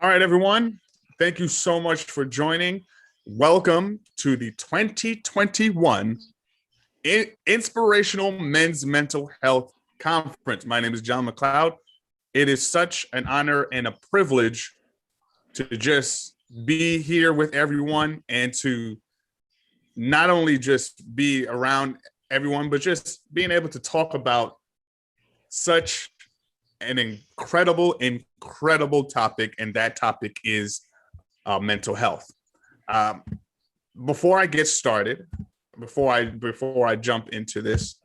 All right, everyone. Thank you so much for joining. Welcome to the 2021 Inspirational Men's Mental Health Conference. My name is John McLeod. It is such an honor and a privilege to just be here with everyone and to not only just be around everyone, but just being able to talk about such an incredible topic, and that topic is mental health. Um, Before I get started, before I jump into this,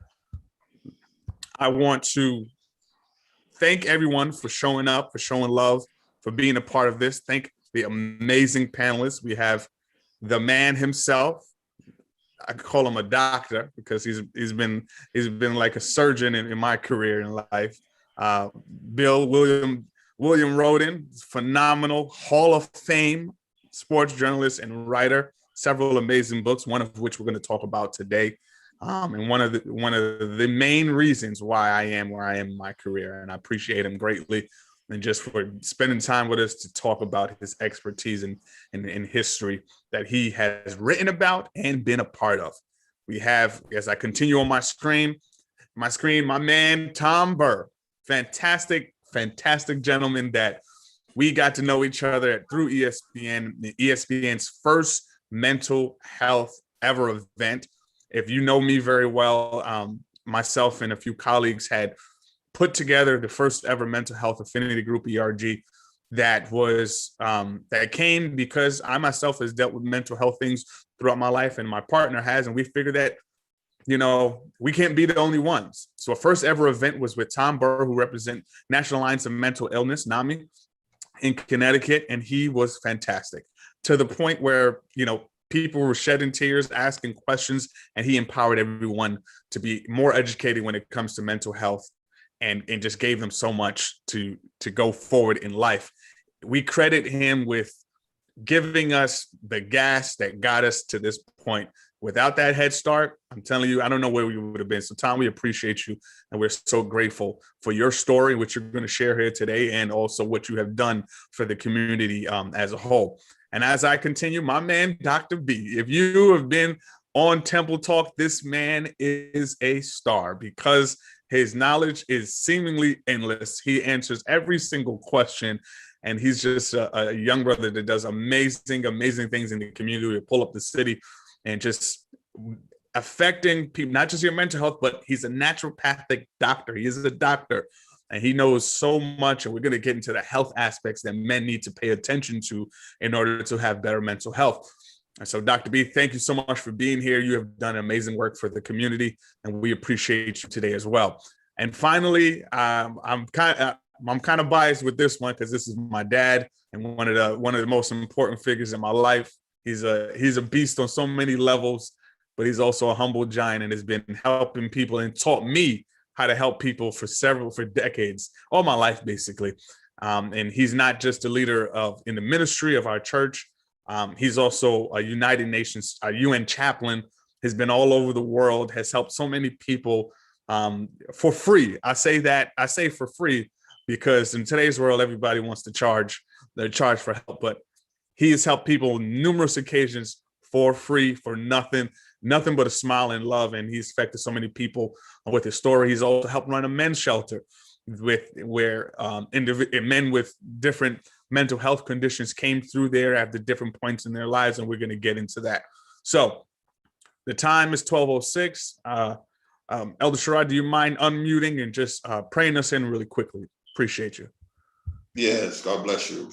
I want to thank everyone for showing up, for showing love, for being a part of this. Thank the amazing panelists. We have the man himself. I call him a doctor because he's been like a surgeon in my career in life. Uh, William Roden, phenomenal Hall of Fame sports journalist and writer, several amazing books, one of which we're going to talk about today. And one of the main reasons why I am where I am in my career, and I appreciate him greatly, and just for spending time with us to talk about his expertise in history that he has written about and been a part of. We have, as I continue on my screen, my man Tom Burr, fantastic gentleman that we got to know each other through ESPN, ESPN's first mental health ever event. If you know me very well, myself and a few colleagues had put together the first ever mental health affinity group, ERG, that came because I myself has dealt with mental health things throughout my life, and my partner has, and we figured that, we can't be the only ones. So our first ever event was with Tom Burr, who represents National Alliance of Mental Illness, NAMI, in Connecticut, and he was fantastic to the point where, people were shedding tears, asking questions, and he empowered everyone to be more educated when it comes to mental health, and just gave them so much to go forward in life. We credit him with giving us the gas that got us to this point. Without that head start, I'm telling you, I don't know where we would have been. So, Tom, we appreciate you, and we're so grateful for your story, which you're going to share here today, and also what you have done for the community as a whole. And as I continue, my man, Dr. B, if you have been on Temple Talk, this man is a star because his knowledge is seemingly endless. He answers every single question, and he's just a young brother that does amazing things in the community. We pull up the city and just affecting people, not just your mental health, but he's a naturopathic doctor. He is a doctor, and he knows so much. And we're going to get into the health aspects that men need to pay attention to in order to have better mental health. And so, Dr. B, thank you so much for being here. You have done amazing work for the community, and we appreciate you today as well. And finally, I'm kind of biased with this one because this is my dad and one of the most important figures in my life. He's a beast on so many levels, but he's also a humble giant and has been helping people and taught me how to help people for decades, all my life, basically. And he's not just a leader in the ministry of our church. He's also a United Nations, a UN chaplain, has been all over the world, has helped so many people for free. I say for free because in today's world, everybody wants to charge. They're charged for help, but he has helped people on numerous occasions for free, for nothing but a smile and love. And he's affected so many people with his story. He's also helped run a men's shelter where men with different mental health conditions came through there at the different points in their lives. And we're going to get into that. So the time is 12:06. Elder Sherrod, do you mind unmuting and just praying us in really quickly? Appreciate you. Yes, God bless you.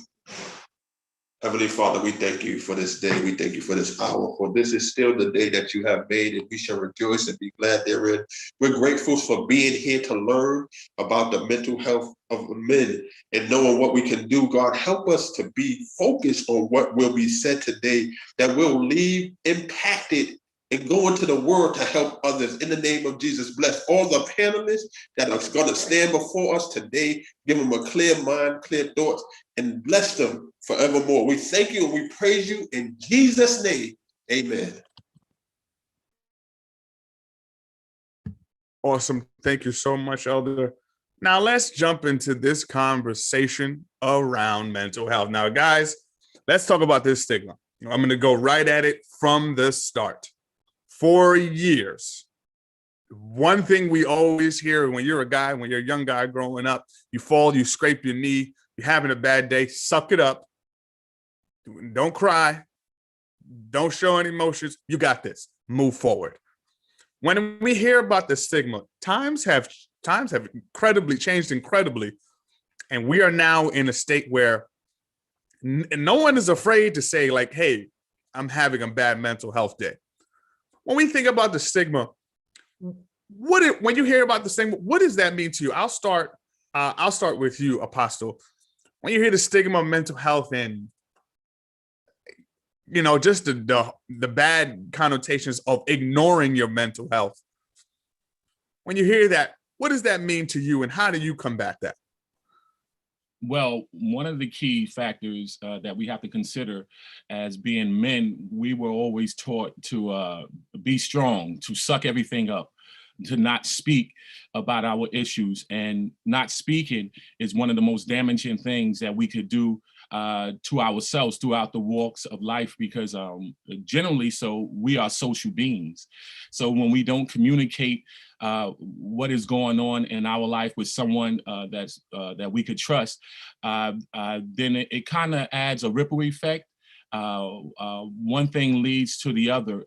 Heavenly Father, we thank you for this day. We thank you for this hour, for this is still the day that you have made, and we shall rejoice and be glad therein. We're grateful for being here to learn about the mental health of men and knowing what we can do. God, help us to be focused on what will be said today that will leave impacted and go into the world to help others. In the name of Jesus, bless all the panelists that are going to stand before us today. Give them a clear mind, clear thoughts, and bless them forevermore. We thank you and we praise you in Jesus' name. Amen. Awesome. Thank you so much, Elder. Now let's jump into this conversation around mental health. Now, guys, let's talk about this stigma. I'm going to go right at it from the start. For years, one thing we always hear when you're a guy, when you're a young guy growing up, you fall, you scrape your knee, you're having a bad day, suck it up. Don't cry. Don't show any emotions. You got this. Move forward. When we hear about the stigma, times have incredibly changed, and we are now in a state where no one is afraid to say, like, hey, I'm having a bad mental health day. When we think about the stigma, when you hear about the stigma, what does that mean to you? I'll start with you, Apostle. When you hear the stigma of mental health and just the bad connotations of ignoring your mental health, when you hear that, what does that mean to you, and how do you combat that? Well, one of the key factors that we have to consider as being men, we were always taught to be strong, to suck everything up, to not speak about our issues. And not speaking is one of the most damaging things that we could do to ourselves throughout the walks of life, because generally, so we are social beings. So when we don't communicate what is going on in our life with someone that we could trust, then it kind of adds a ripple effect. One thing leads to the other.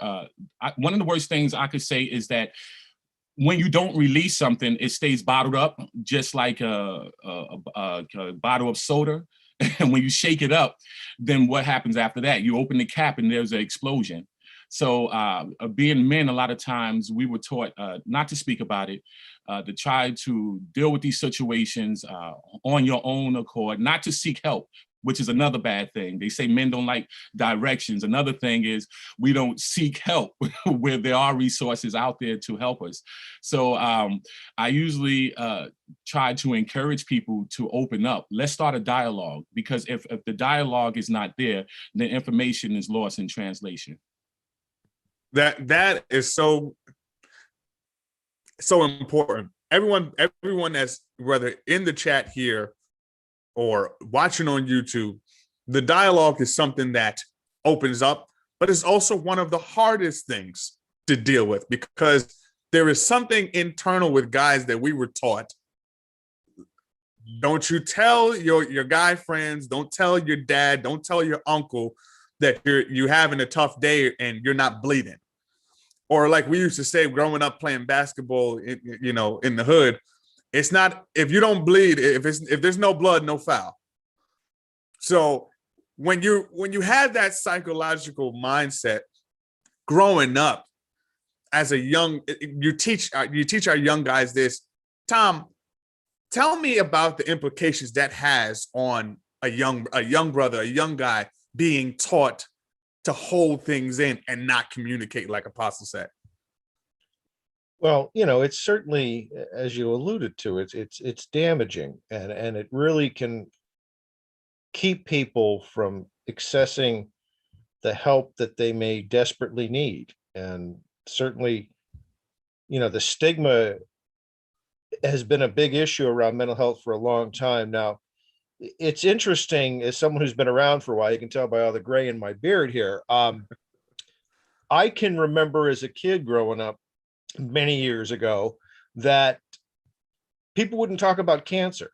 One of the worst things I could say is that when you don't release something, it stays bottled up, just like a bottle of soda. And when you shake it up, then what happens after that? You open the cap and there's an explosion. So being men, a lot of times we were taught not to speak about it, to try to deal with these situations on your own accord, not to seek help, which is another bad thing. They say men don't like directions. Another thing is we don't seek help where there are resources out there to help us. So I usually try to encourage people to open up. Let's start a dialogue, because if the dialogue is not there, then information is lost in translation. That is so important. Everyone that's, whether in the chat here or watching on YouTube, the dialogue is something that opens up, but it's also one of the hardest things to deal with, because there is something internal with guys that we were taught. Don't you tell your guy friends, don't tell your dad, don't tell your uncle that you're having a tough day and you're not bleeding. Or like we used to say growing up playing basketball, in the hood, it's not, if you don't bleed, if there's no blood, no foul. So when you have that psychological mindset growing up as a young, you teach our young guys this. Tom, tell me about the implications that has on a young brother, a young guy being taught to hold things in and not communicate, like Apostle said. Well, it's certainly, as you alluded to, it's damaging, and it really can keep people from accessing the help that they may desperately need. And certainly, the stigma has been a big issue around mental health for a long time now. It's interesting, as someone who's been around for a while, you can tell by all the gray in my beard here. I can remember as a kid growing up many years ago that people wouldn't talk about cancer.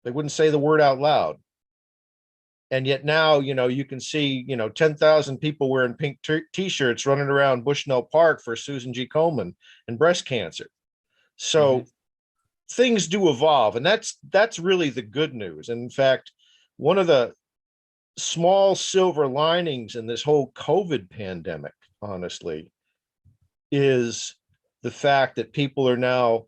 They wouldn't say the word out loud. And yet now, you can see, 10,000 people wearing pink t-shirts running around Bushnell Park for Susan G. Komen and breast cancer. So things do evolve, and that's really the good news. And in fact, one of the small silver linings in this whole COVID pandemic, honestly, is the fact that people are now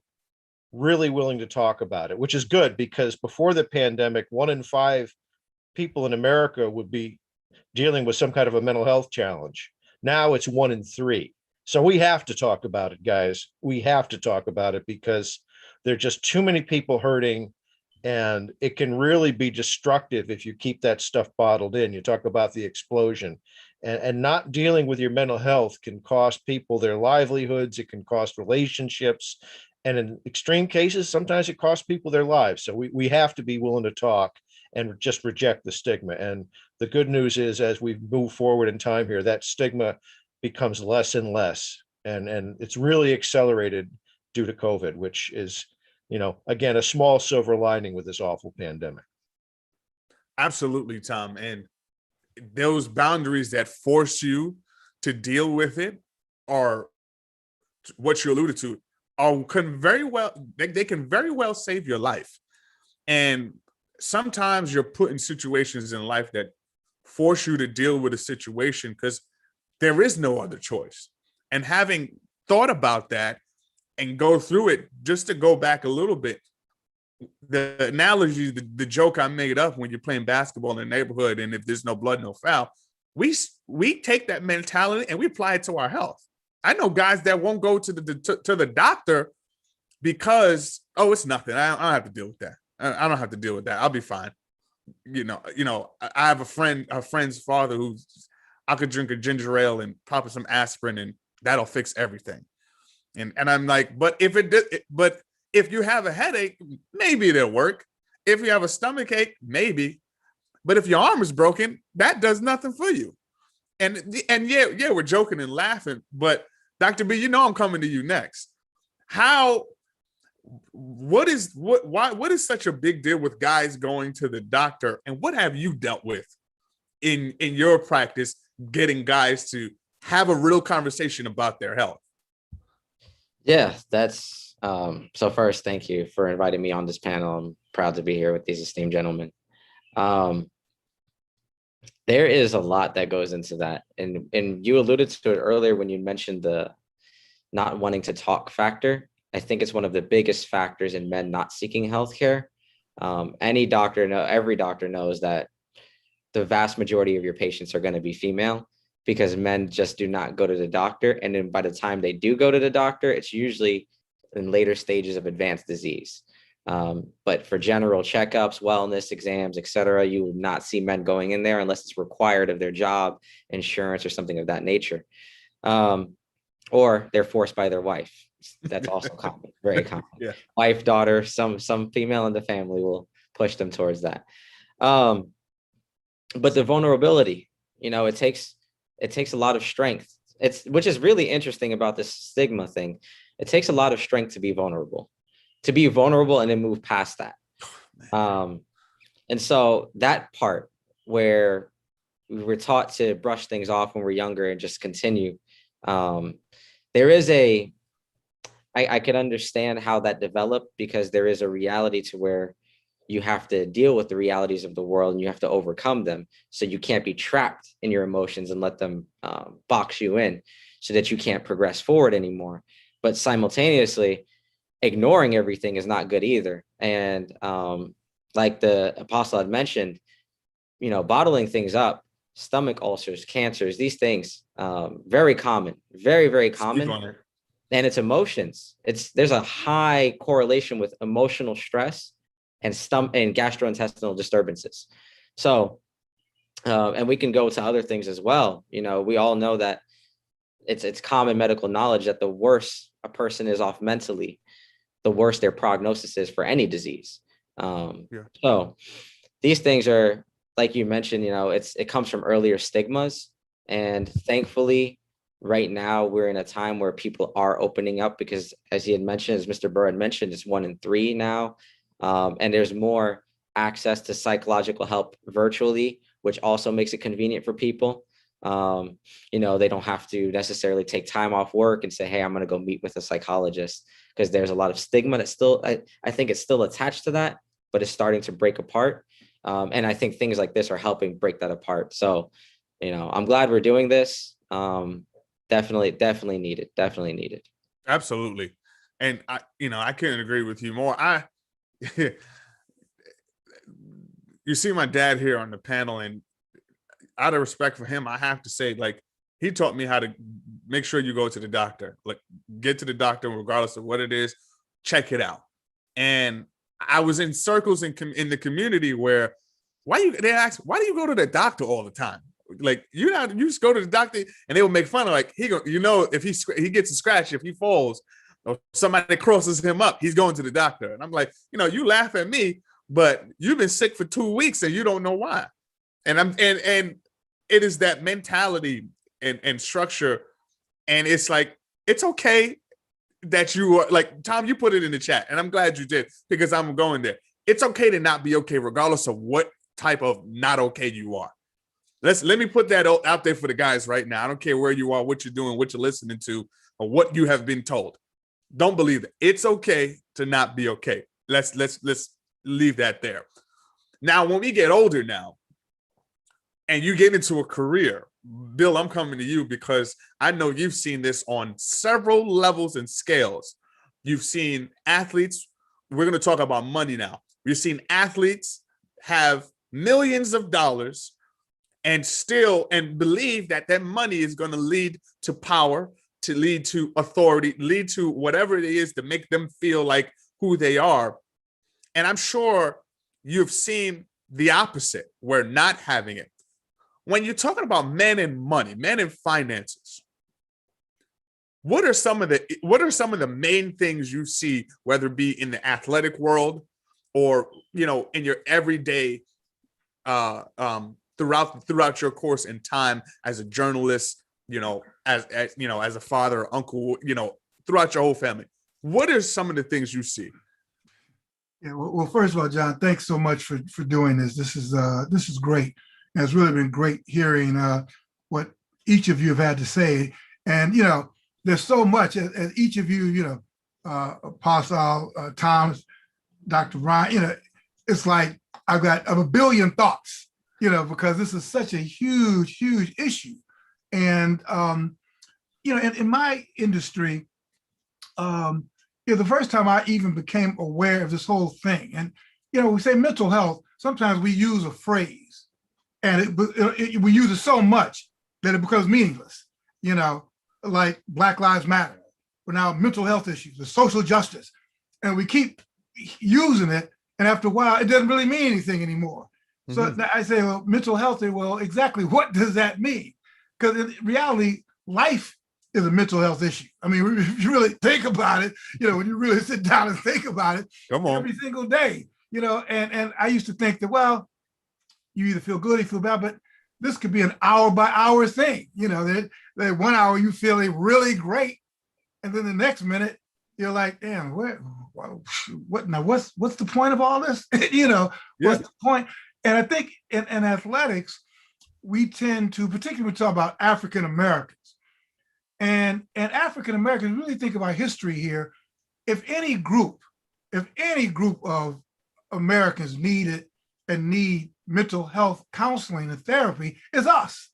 really willing to talk about it, which is good, because before the pandemic, 1 in 5 people in America would be dealing with some kind of a mental health challenge. Now it's 1 in 3. So we have to talk about it, guys. We have to talk about it, because there are just too many people hurting, and it can really be destructive if you keep that stuff bottled in. You talk about the explosion, and not dealing with your mental health can cost people their livelihoods. It can cost relationships. And in extreme cases, sometimes it costs people their lives. So we have to be willing to talk and just reject the stigma. And the good news is, as we move forward in time here, that stigma becomes less and less. And it's really accelerated due to COVID, which is, again, a small silver lining with this awful pandemic. Absolutely, Tom. And those boundaries that force you to deal with it are what you alluded to, can very well, they can very well save your life. And sometimes you're put in situations in life that force you to deal with a situation because there is no other choice. And having thought about that and go through it, just to go back a little bit, the analogy, the joke I made up, when you're playing basketball in the neighborhood and if there's no blood, no foul, we take that mentality and we apply it to our health. I know guys that won't go to the doctor because, oh, it's nothing. I don't have to deal with that. I don't have to deal with that. I'll be fine. I have a friend's father who's, I could drink a ginger ale and pop some aspirin and that'll fix everything. And I'm like, but if you have a headache, maybe it'll work. If you have a stomach ache, maybe. But if your arm is broken, that does nothing for you. And yeah, we're joking and laughing, but Dr. B, I'm coming to you next. What is such a big deal with guys going to the doctor, and what have you dealt with in your practice getting guys to have a real conversation about their health? Yeah, that's so first, thank you for inviting me on this panel. I'm proud to be here with these esteemed gentlemen. There is a lot that goes into that. And you alluded to it earlier when you mentioned the not wanting to talk factor. I think it's one of the biggest factors in men not seeking healthcare. Every doctor knows that the vast majority of your patients are going to be female, because men just do not go to the doctor. And then by the time they do go to the doctor, it's usually in later stages of advanced disease. But for general checkups, wellness exams, et cetera, you will not see men going in there unless it's required of their job, insurance, or something of that nature. Or they're forced by their wife. That's also common, very common. Yeah. Wife, daughter, some female in the family will push them towards that. But the vulnerability, it takes a lot of strength. Which is really interesting about this stigma thing. It takes a lot of strength to be vulnerable and then move past that. And so that part where we were taught to brush things off when we're younger and just continue, there is I can understand how that developed, because there is a reality to where you have to deal with the realities of the world and you have to overcome them. So you can't be trapped in your emotions and let them box you in so that you can't progress forward anymore. But simultaneously, ignoring everything is not good either. And like the apostle had mentioned, bottling things up, stomach ulcers, cancers, these things, very common, very, very common. And it's emotions. There's a high correlation with emotional stress and gastrointestinal disturbances. So, and we can go to other things as well. We all know that it's common medical knowledge that the worse a person is off mentally, the worse their prognosis is for any disease. So these things are, like you mentioned, it comes from earlier stigmas. And thankfully, right now, we're in a time where people are opening up, because as he had mentioned, as Mr. Burr had mentioned, it's 1 in 3 now. And there's more access to psychological help virtually, which also makes it convenient for people. They don't have to necessarily take time off work and say, hey, I'm going to go meet with a psychologist, because there's a lot of stigma that still, I think it's still attached to that, but it's starting to break apart. And I think things like this are helping break that apart. So, I'm glad we're doing this. Definitely needed. Absolutely. And I couldn't agree with you more. You see my dad here on the panel, and out of respect for him, I have to say, like, he taught me how to make sure you go to the doctor, like get to the doctor, regardless of what it is, check it out. And I was in circles in the community where they ask, why do you go to the doctor all the time? Like, you just go to the doctor, and they will make fun of, like, if he gets a scratch, if he falls, Or somebody crosses him up, he's going to the doctor. And I'm like, you laugh at me, but you've been sick for 2 weeks and you don't know why. And it is that mentality and structure. And it's like, it's okay that you are like, Tom, you put it in the chat, and I'm glad you did, because I'm going there. It's okay to not be okay, regardless of what type of not okay you are. Let me put that out there for the guys right now. I don't care where you are, what you're doing, what you're listening to, or what you have been told. Don't believe it. It's okay to not be okay. Let's leave that there. Now, when we get older now, and you get into a career, Bill, I'm coming to you because I know you've seen this on several levels and scales. You've seen athletes. We're going to talk about money now. You've seen athletes have millions of dollars and believe that money is going to lead to power, to lead to authority, lead to whatever it is to make them feel like who they are. And I'm sure you've seen the opposite, where not having it. When you're talking about men and money, men and finances, what are some of the main things you see, whether it be in the athletic world or in your everyday throughout your course and time as a journalist, as a father, uncle, throughout your whole family? What are some of the things you see? Yeah, well, first of all, John, thanks so much for doing this. This is great. And it's really been great hearing what each of you have had to say. And, there's so much, as each of you, Apostle Tom, Dr. Ryan, it's like I've a billion thoughts, because this is such a huge, huge issue. And, in my industry, the first time I even became aware of this whole thing, and, we say mental health, sometimes we use a phrase and we use it so much that it becomes meaningless, like Black Lives Matter, or now mental health issues, the social justice, and we keep using it. And after a while, it doesn't really mean anything anymore. Mm-hmm. So I say, well, mental health, well, exactly what does that mean? Because in reality, life is a mental health issue. I mean, if you really think about it, when you really sit down and think about it, every single day, and I used to think that, well, you either feel good or you feel bad, but this could be an hour by hour thing, that 1 hour you feeling really great. And then the next minute you're like, damn, what now? What's the point of all this? What's the point? And I think in athletics, we tend to, particularly when we talk about African Americans, and African Americans really think about history here. If any group of Americans need mental health counseling and therapy, is us.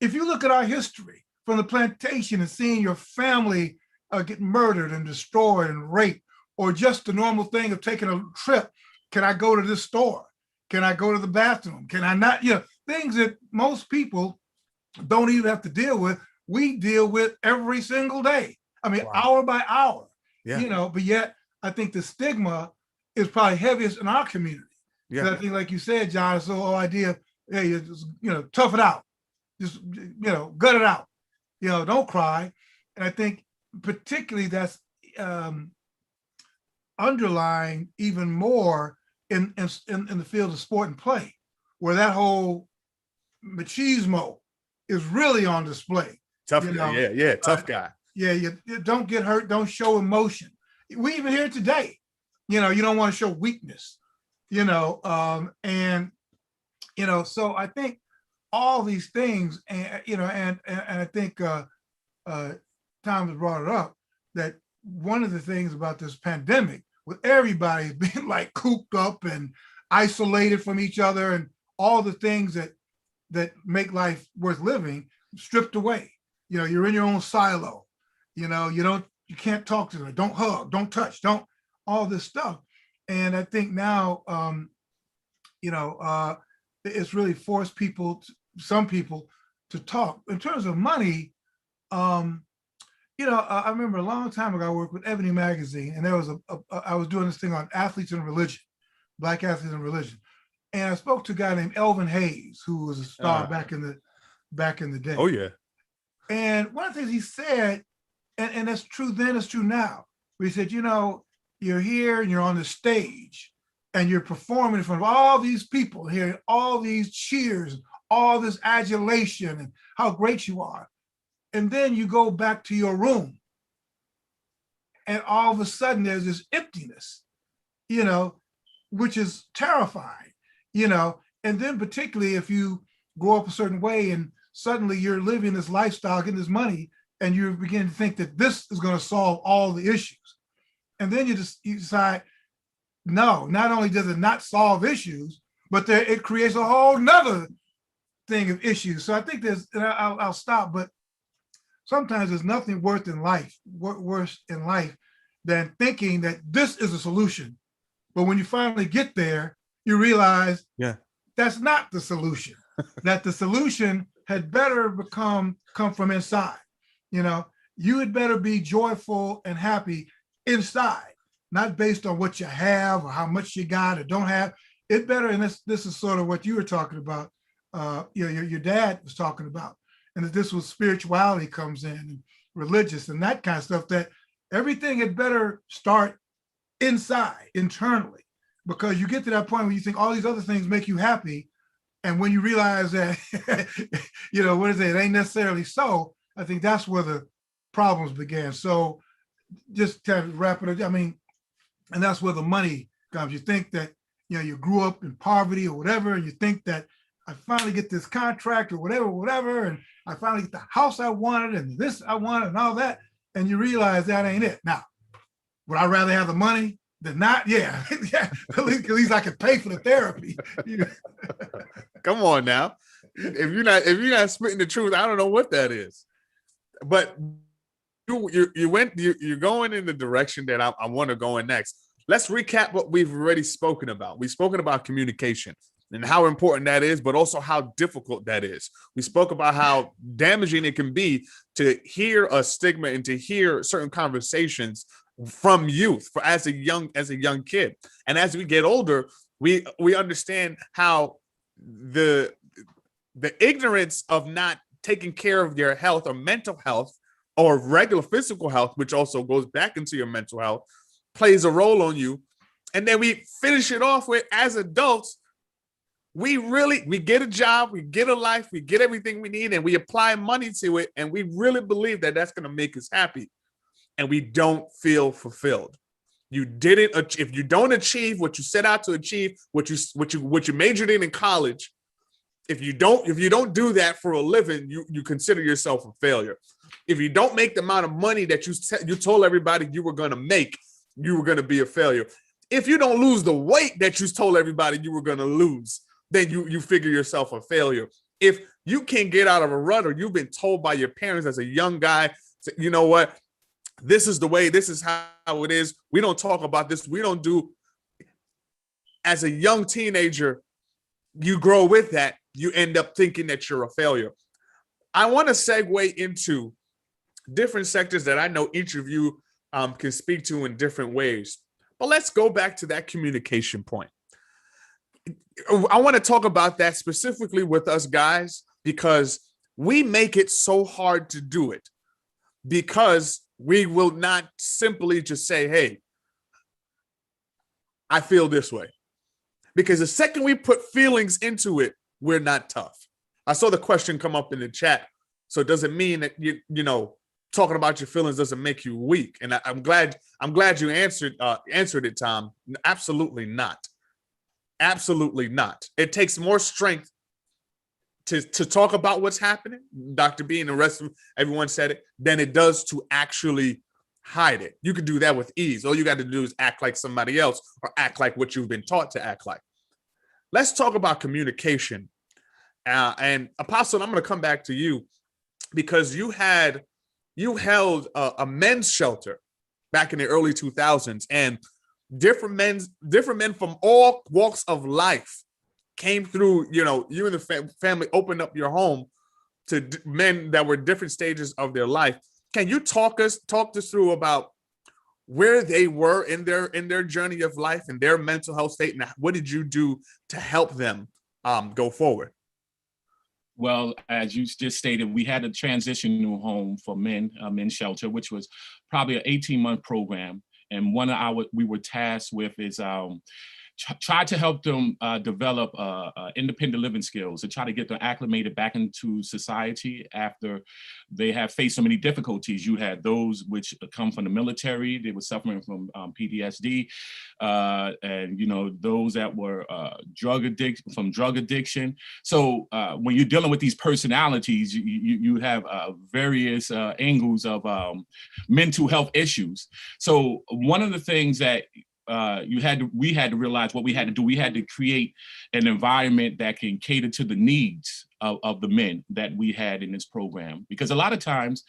If you look at our history from the plantation and seeing your family get murdered and destroyed and raped, or just the normal thing of taking a trip, can I go to this store? Can I go to the bathroom? Can I not? Things that most people don't even have to deal with, we deal with every single day. I mean, hour by hour, but yet I think the stigma is probably heaviest in our community. Yeah. I think, like you said, John, it's the whole idea of, hey, just, tough it out. Just, gut it out. Don't cry. And I think particularly that's underlying even more in the field of sport and play, where that whole machismo is really on display. Tough guy, tough guy. Yeah, you don't get hurt, don't show emotion. We even hear today, you don't want to show weakness. So I think all these things, and I think Tom has brought it up, that one of the things about this pandemic, with everybody being like cooped up and isolated from each other, and all the things that make life worth living stripped away. You're in your own silo. You can't talk to them, don't hug, don't touch, don't all this stuff. And I think now, it's really forced some people to talk. In terms of money, I remember a long time ago, I worked with Ebony Magazine, and there was I was doing this thing on athletes and religion, Black athletes and religion. And I spoke to a guy named Elvin Hayes, who was a star back in the day. Oh, yeah. And one of the things he said, and that's true then, it's true now. We said, you know, you're here and you're on the stage and you're performing in front of all these people, hearing all these cheers, all this adulation and how great you are. And then you go back to your room and all of a sudden there's this emptiness, you know, which is terrifying, you know. And then particularly if you grow up a certain way and suddenly you're living this lifestyle, getting this money, and you begin to think that this is going to solve all the issues. And then you decide, no, not only does it not solve issues, but it creates a whole nother thing of issues. So I think there's, and I'll stop, but sometimes there's nothing worse in life than thinking that this is a solution. But when you finally get there, you realize that's not the solution, that the solution had better come from inside. You know, you had better be joyful and happy inside, not based on what you have or how much you got or don't have. It better, and this is sort of what you were talking about, you know, your dad was talking about, and that this was spirituality comes in, and religious and that kind of stuff, that everything had better start inside, internally, because you get to that point where you think all these other things make you happy. And when you realize that, you know, what is it? It ain't necessarily so. I think that's where the problems began. So just to wrap it up, I mean, and that's where the money comes. You think that, you know, you grew up in poverty or whatever, and you think that I finally get this contract or whatever, and I finally get the house I wanted and this I wanted and all that. And you realize that ain't it. Now, would I rather have the money than not? Yeah, yeah. At least I can pay for the therapy. Come on now. If you're not spitting the truth, I don't know what that is. But you're going in the direction that I want to go in next. Let's recap what we've already spoken about. We've spoken about communication and how important that is, but also how difficult that is. We spoke about how damaging it can be to hear a stigma and to hear certain conversations from youth as a young kid. And as we get older, we understand how the ignorance of not taking care of your health or mental health or regular physical health, which also goes back into your mental health, plays a role on you. And then we finish it off with, as adults, we get a job, we get a life, we get everything we need, and we apply money to it. And we really believe that that's going to make us happy. And we don't feel fulfilled. If you don't achieve what you set out to achieve, what you majored in college, if you don't do that for a living, you consider yourself a failure. If you don't make the amount of money that you told everybody you were going to make, you were going to be a failure. If you don't lose the weight that you told everybody you were going to lose, then you figure yourself a failure. If you can't get out of a rut, or you've been told by your parents as a young guy, you know what, this is the way, this is how it is. We don't talk about this. We don't do. As a young teenager, you grow with that. You end up thinking that you're a failure. I want to segue into different sectors that I know each of you can speak to in different ways. But let's go back to that communication point. I want to talk about that specifically with us guys, because we make it so hard to do it, because we will not simply just say, hey, I feel this way. Because the second we put feelings into it, we're not tough. I saw the question come up in the chat. So it doesn't mean that you know, talking about your feelings doesn't make you weak. And I'm glad you answered it, Tom. Absolutely not. Absolutely not. It takes more strength to talk about what's happening, Dr. B and the rest of everyone said it, than it does to actually hide it. You can do that with ease. All you got to do is act like somebody else, or act like what you've been taught to act like. Let's talk about communication. And Apostle, I'm going to come back to you, because you held a men's shelter back in the early 2000s, and different men from all walks of life came through. You know, you and the family opened up your home to men that were different stages of their life. Can you talk us through about where they were in their journey of life and their mental health state, and what did you do to help them go forward? Well, as you just stated, we had a transitional home for men, men's shelter, which was probably an 18-month program. And one of we were tasked with is try to help them develop independent living skills and try to get them acclimated back into society after they have faced so many difficulties. You had those which come from the military, they were suffering from PTSD, and those that were drug addiction. So when you're dealing with these personalities, you have various angles of mental health issues. So one of the things that we had to realize what we had to do. We had to create an environment that can cater to the needs of the men that we had in this program. Because a lot of times,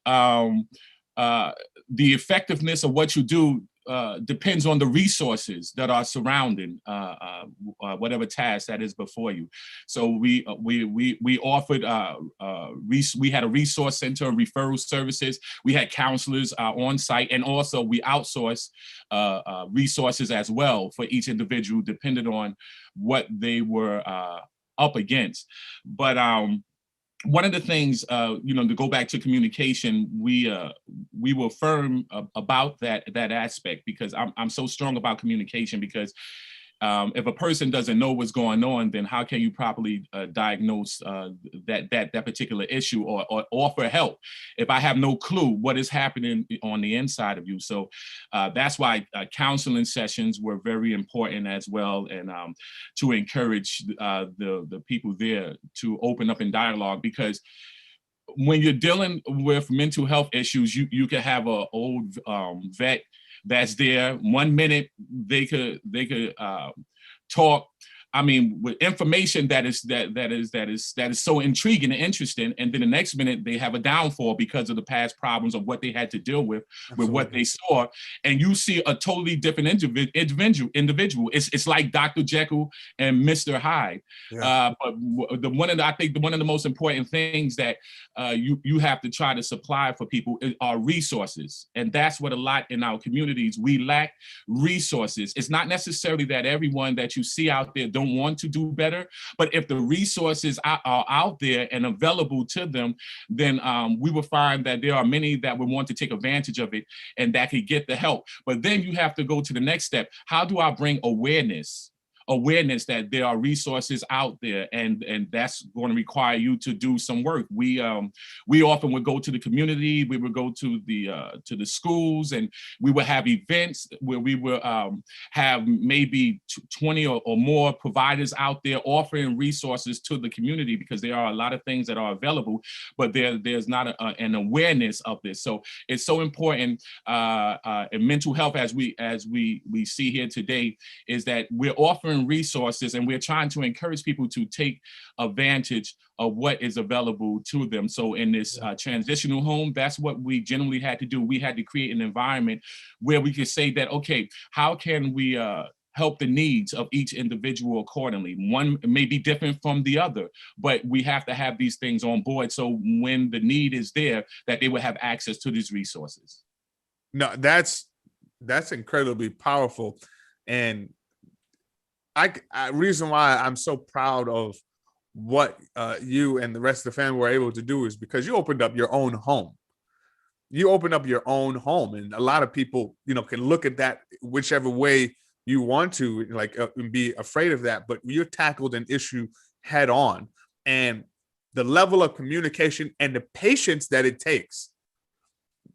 the effectiveness of what you do depends on the resources that are surrounding whatever task that is before you. So we offered we had a resource center and referral services. We had counselors on site, and also we outsourced resources as well for each individual, depending on what they were up against. But one of the things, to go back to communication, we were firm about that aspect, because I'm so strong about communication, because if a person doesn't know what's going on, then how can you properly diagnose that particular issue or offer help if I have no clue what is happening on the inside of you? So that's why counseling sessions were very important as well, and to encourage the people there to open up in dialogue, because when you're dealing with mental health issues, you can have an old vet that's there. 1 minute they could talk, I mean, with information that is so intriguing and interesting, and then the next minute they have a downfall because of the past problems of what they had to deal with what they saw, and you see a totally different individual. It's like Dr. Jekyll and Mr. Hyde. Yeah. But I think one of the most important things that you have to try to supply for people are resources, and that's what a lot in our communities we lack, resources. It's not necessarily that everyone that you see out there don't want to do better, but if the resources are out there and available to them, then we will find that there are many that would want to take advantage of it and that could get the help. But then you have to go to the next step. How do I bring awareness that there are resources out there, and that's going to require you to do some work. We often would go to the community, we would go to the schools, and we would have events where we would have maybe 20 or more providers out there offering resources to the community, because there are a lot of things that are available, but there's not an awareness of this. So it's so important in mental health, as we see here today, is that we're offering resources and we're trying to encourage people to take advantage of what is available to them. So in this transitional home, that's what we generally had to do. We had to create an environment where we could say that, okay, how can we help the needs of each individual accordingly? One may be different from the other, but we have to have these things on board, so when the need is there, that they will have access to these resources. No, that's incredibly powerful. And reason why I'm so proud of what you and the rest of the family were able to do is because you opened up your own home. You opened up your own home, and a lot of people, can look at that whichever way you want to, and be afraid of that. But you tackled an issue head on, and the level of communication and the patience that it takes.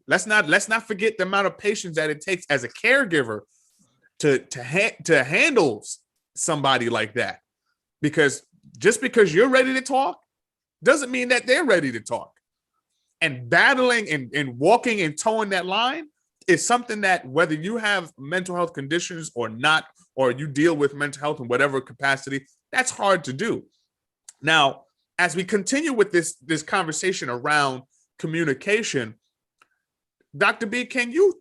Let's not forget the amount of patience that it takes as a caregiver to handle somebody like that, because just because you're ready to talk doesn't mean that they're ready to talk. And battling and walking and towing that line is something that, whether you have mental health conditions or not, or you deal with mental health in whatever capacity, that's hard to do. Now, as we continue with this conversation around communication, Dr. B, can you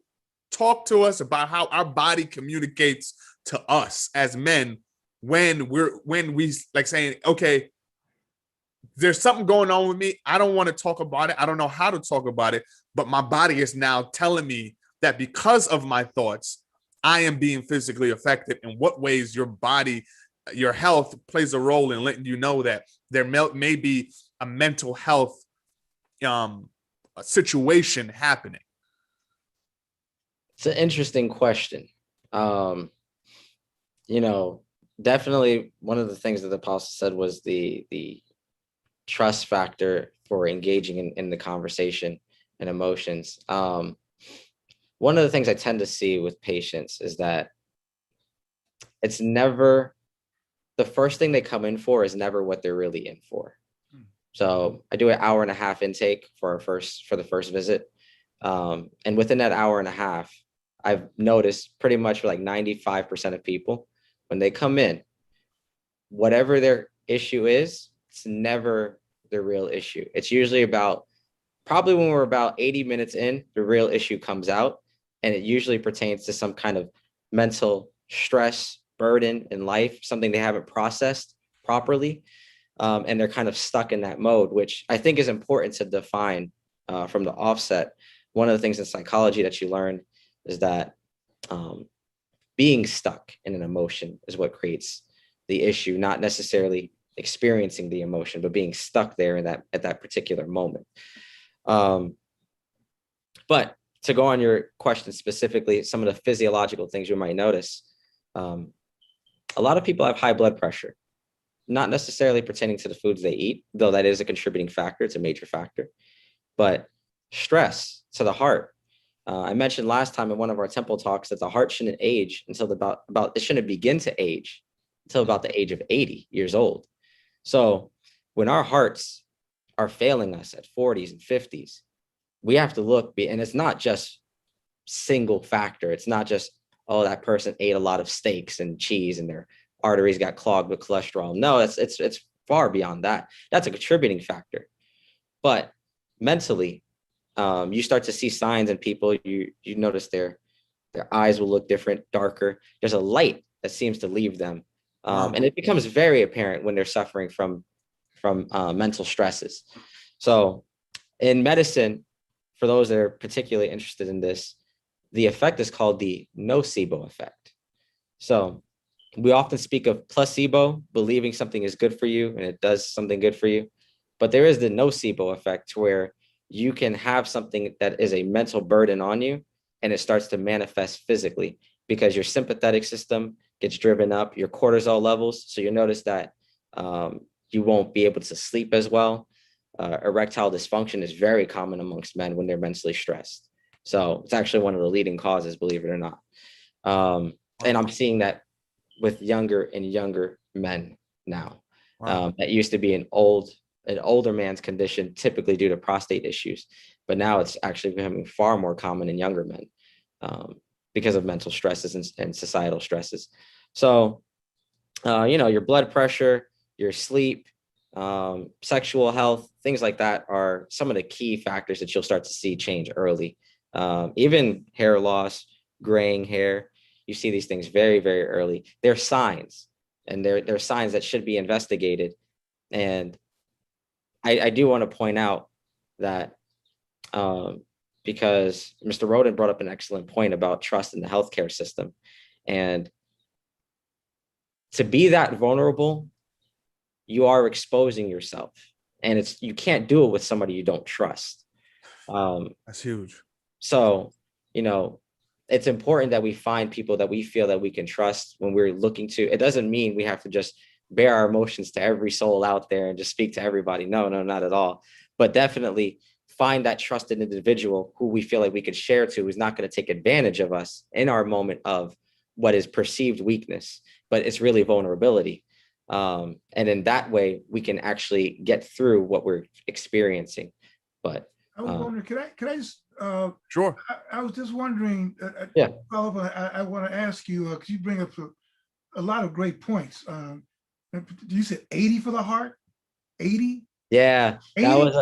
talk to us about how our body communicates to us as men when we like saying, okay, there's something going on with me. I don't want to talk about it. I don't know how to talk about it, but my body is now telling me that because of my thoughts, I am being physically affected. In what ways your body, your health plays a role in letting you know that there may be a mental health a situation happening? It's an interesting question. Definitely one of the things that the apostle said was the trust factor for engaging in the conversation and emotions. One of the things I tend to see with patients is that it's never, the first thing they come in for is never what they're really in for. So I do an 1.5-hour intake for the first visit. And within that 1.5 hours, I've noticed pretty much for like 95% of people, when they come in, whatever their issue is, it's never the real issue. It's usually about, probably when we're about 80 minutes in, the real issue comes out. And it usually pertains to some kind of mental stress, burden in life, something they haven't processed properly. And they're kind of stuck in that mode, which I think is important to define from the offset. One of the things in psychology that you learn is that being stuck in an emotion is what creates the issue, not necessarily experiencing the emotion, but being stuck there in that at that particular moment. But to go on your question specifically, some of the physiological things you might notice, a lot of people have high blood pressure, not necessarily pertaining to the foods they eat, though that is a contributing factor. It's a major factor. But stress to the heart. I mentioned last time in one of our temple talks that the heart shouldn't age until it shouldn't begin to age until about the age of 80 years old. So when our hearts are failing us at 40s and 50s, we have to look, and it's not just single factor. It's not just, oh, that person ate a lot of steaks and cheese and their arteries got clogged with cholesterol. No, it's far beyond that. That's a contributing factor. But mentally, you start to see signs in people. You notice their eyes will look different, darker. There's a light that seems to leave them, and it becomes very apparent when they're suffering from mental stresses. So, in medicine, for those that are particularly interested in this, the effect is called the nocebo effect. So, we often speak of placebo, believing something is good for you and it does something good for you, but there is the nocebo effect where you can have something that is a mental burden on you and it starts to manifest physically because your sympathetic system gets driven up, your cortisol levels. So you notice that you won't be able to sleep as well. Erectile dysfunction is very common amongst men when they're mentally stressed. So it's actually one of the leading causes, believe it or not. And I'm seeing that with younger and younger men now. That used to be an older man's condition, typically due to prostate issues, but now it's actually becoming far more common in younger men because of mental stresses and societal stresses. So, your blood pressure, your sleep, sexual health, things like that are some of the key factors that you'll start to see change early. Even hair loss, graying hair, you see these things very, very early. They're signs, and they're signs that should be investigated. And I do want to point out that because Mr. Roden brought up an excellent point about trust in the healthcare system. And to be that vulnerable, you are exposing yourself. And you can't do it with somebody you don't trust. That's huge. So, it's important that we find people that we feel that we can trust when we're looking to. It doesn't mean we have to just bear our emotions to every soul out there and just speak to everybody. No, not at all. But definitely find that trusted individual who we feel like we could share to, who's not going to take advantage of us in our moment of what is perceived weakness, but it's really vulnerability. And in that way, we can actually get through what we're experiencing. But I was wondering, can I just sure. I was just wondering, yeah, I want to ask you, because you bring up a lot of great points. You said 80 for the heart? 80? Yeah, 80?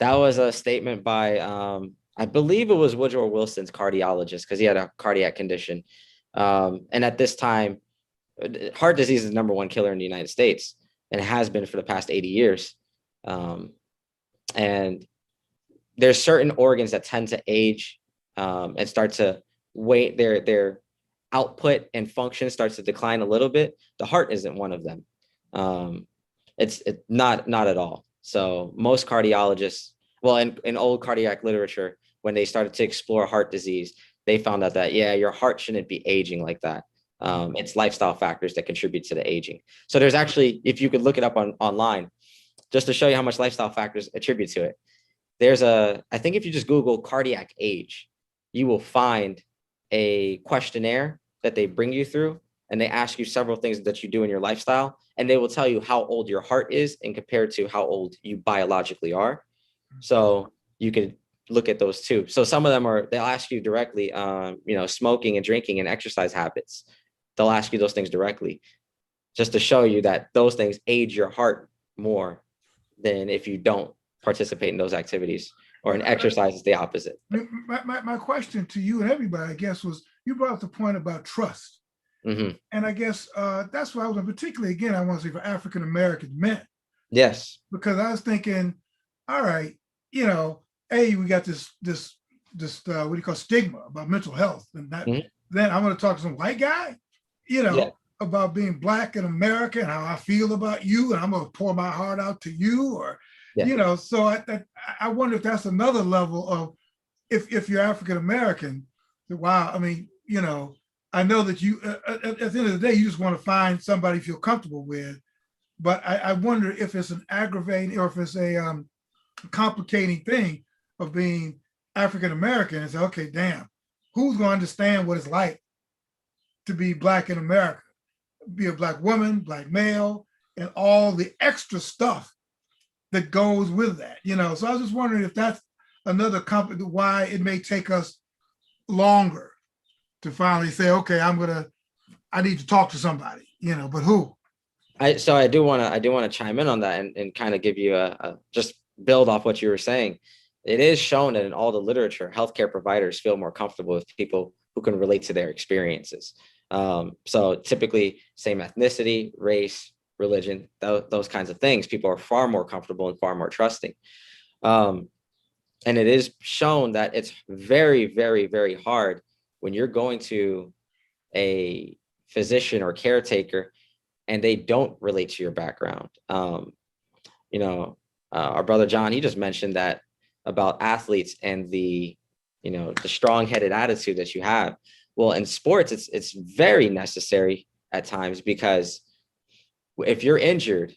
that was a statement by I believe it was Woodrow Wilson's cardiologist, because he had a cardiac condition. And at this time, heart disease is the #1 killer in the United States, and it has been for the past 80 years. And there's certain organs that tend to age and start to wait, their output and function starts to decline a little bit. The heart isn't one of them. It's not at all. So most cardiologists, well, in old cardiac literature, when they started to explore heart disease, they found out that, yeah, your heart shouldn't be aging like that. It's lifestyle factors that contribute to the aging. So there's actually, if you could look it up online, just to show you how much lifestyle factors attribute to it. I think if you just Google cardiac age, you will find a questionnaire that they bring you through, and they ask you several things that you do in your lifestyle, and they will tell you how old your heart is and compared to how old you biologically are. So you could look at those too. So some of them they'll ask you directly, smoking and drinking and exercise habits. They'll ask you those things directly, just to show you that those things age your heart more than if you don't participate in those activities, or in exercise is the opposite. My question to you and everybody, I guess, was, you brought up the point about trust. Mm-hmm. And I guess that's why I was particularly, again, I want to say for African-American men. Yes. Because I was thinking, all right, we got this what do you call stigma about mental health. And that, then I'm going to talk to some white guy, about being Black in America and how I feel about you. And I'm going to pour my heart out to you, or, so I wonder if that's another level of, if you're African-American, wow, I mean, I know that you, at the end of the day, you just want to find somebody you feel comfortable with. But I wonder if it's an aggravating, or if it's a complicating thing of being African-American, and say, okay, damn, who's going to understand what it's like to be Black in America, be a Black woman, Black male, and all the extra stuff that goes with that, So I was just wondering if that's another why it may take us longer to finally say, okay, I need to talk to somebody, but who? I do want to chime in on that and kind of give you just build off what you were saying. It is shown that in all the literature, healthcare providers feel more comfortable with people who can relate to their experiences. So typically, same ethnicity, race, religion, those kinds of things, people are far more comfortable and far more trusting. And it is shown that it's very, very, very hard when you're going to a physician or caretaker and they don't relate to your background. Our brother John, he just mentioned that about athletes and the strong-headed attitude that you have. Well, in sports, it's very necessary at times, because if you're injured,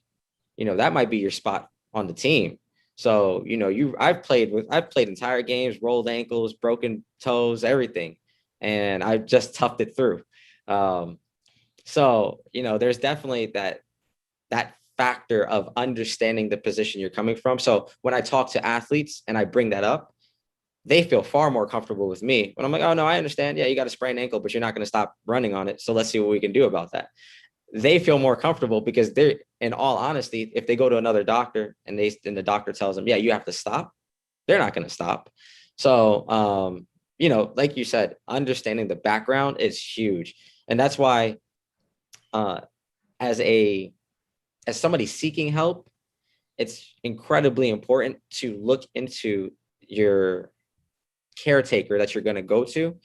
that might be your spot on the team. So, I've played entire games, rolled ankles, broken toes, everything. And I've just toughed it through. So, there's definitely that factor of understanding the position you're coming from. So when I talk to athletes and I bring that up, they feel far more comfortable with me when I'm like, oh no, I understand. Yeah, you got a sprained ankle, but you're not going to stop running on it. So let's see what we can do about that. They feel more comfortable because they're, in all honesty, if they go to another doctor and the doctor tells them, yeah, you have to stop, they're not going to stop. So, like you said, understanding the background is huge. And that's why, as somebody seeking help, it's incredibly important to look into your caretaker that you're going to go to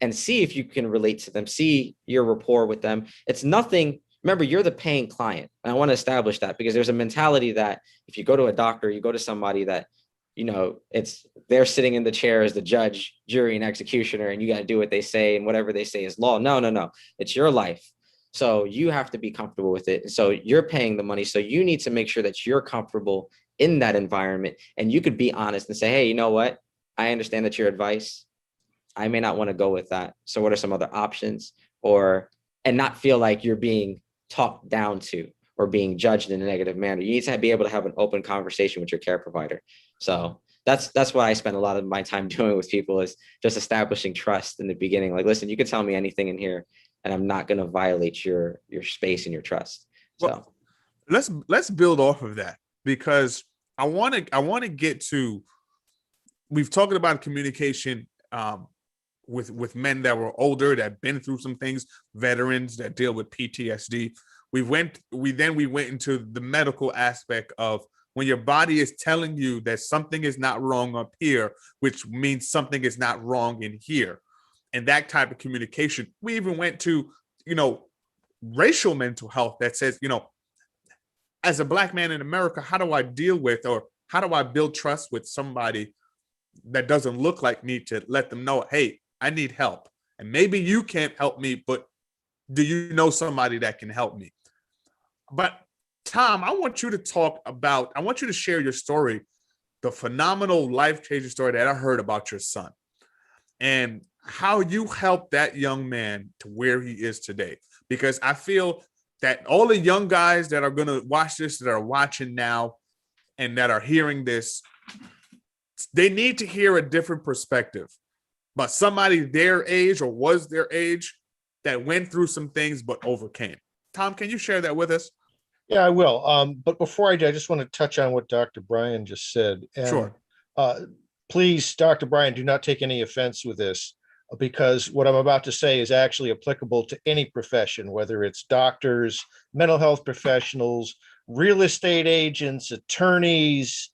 and see if you can relate to them, see your rapport with them. It's nothing. Remember, you're the paying client. And I want to establish that, because there's a mentality that if you go to a doctor, you go to somebody that, they're sitting in the chair as the judge, jury, and executioner, and you got to do what they say, and whatever they say is law. No. It's your life. So you have to be comfortable with it. So you're paying the money. So you need to make sure that you're comfortable in that environment. And you could be honest and say, hey, you know what? I understand that your advice, I may not want to go with that. So what are some other options? And not feel like you're being talked down to or being judged in a negative manner. You need to be able to have an open conversation with your care provider. So that's what I spend a lot of my time doing with people, is just establishing trust in the beginning. Like, listen, you can tell me anything in here, and I'm not going to violate your space and your trust. So let's build off of that, because I want to get to, we've talked about communication with men that were older, that been through some things, veterans that deal with PTSD. We went into the medical aspect of when your body is telling you that something is not wrong up here, which means something is not wrong in here. And that type of communication. We even went to, racial mental health that says, as a Black man in America, how do I deal with, or how do I build trust with somebody that doesn't look like me, to let them know, hey, I need help. And maybe you can't help me, but do you know somebody that can help me? But Tom, I want you to share your story, the phenomenal life-changing story that I heard about your son, and how you helped that young man to where he is today. Because I feel that all the young guys that are going to watch this, that are watching now, and that are hearing this, they need to hear a different perspective. But somebody their age, or was their age, that went through some things but overcame. Tom, can you share that with us? Yeah, I will. But before I do, I just want to touch on what Dr. Bryan just said. And, Sure. Please, Dr. Bryan, do not take any offense with this, because what I'm about to say is actually applicable to any profession, whether it's doctors, mental health professionals, real estate agents, attorneys,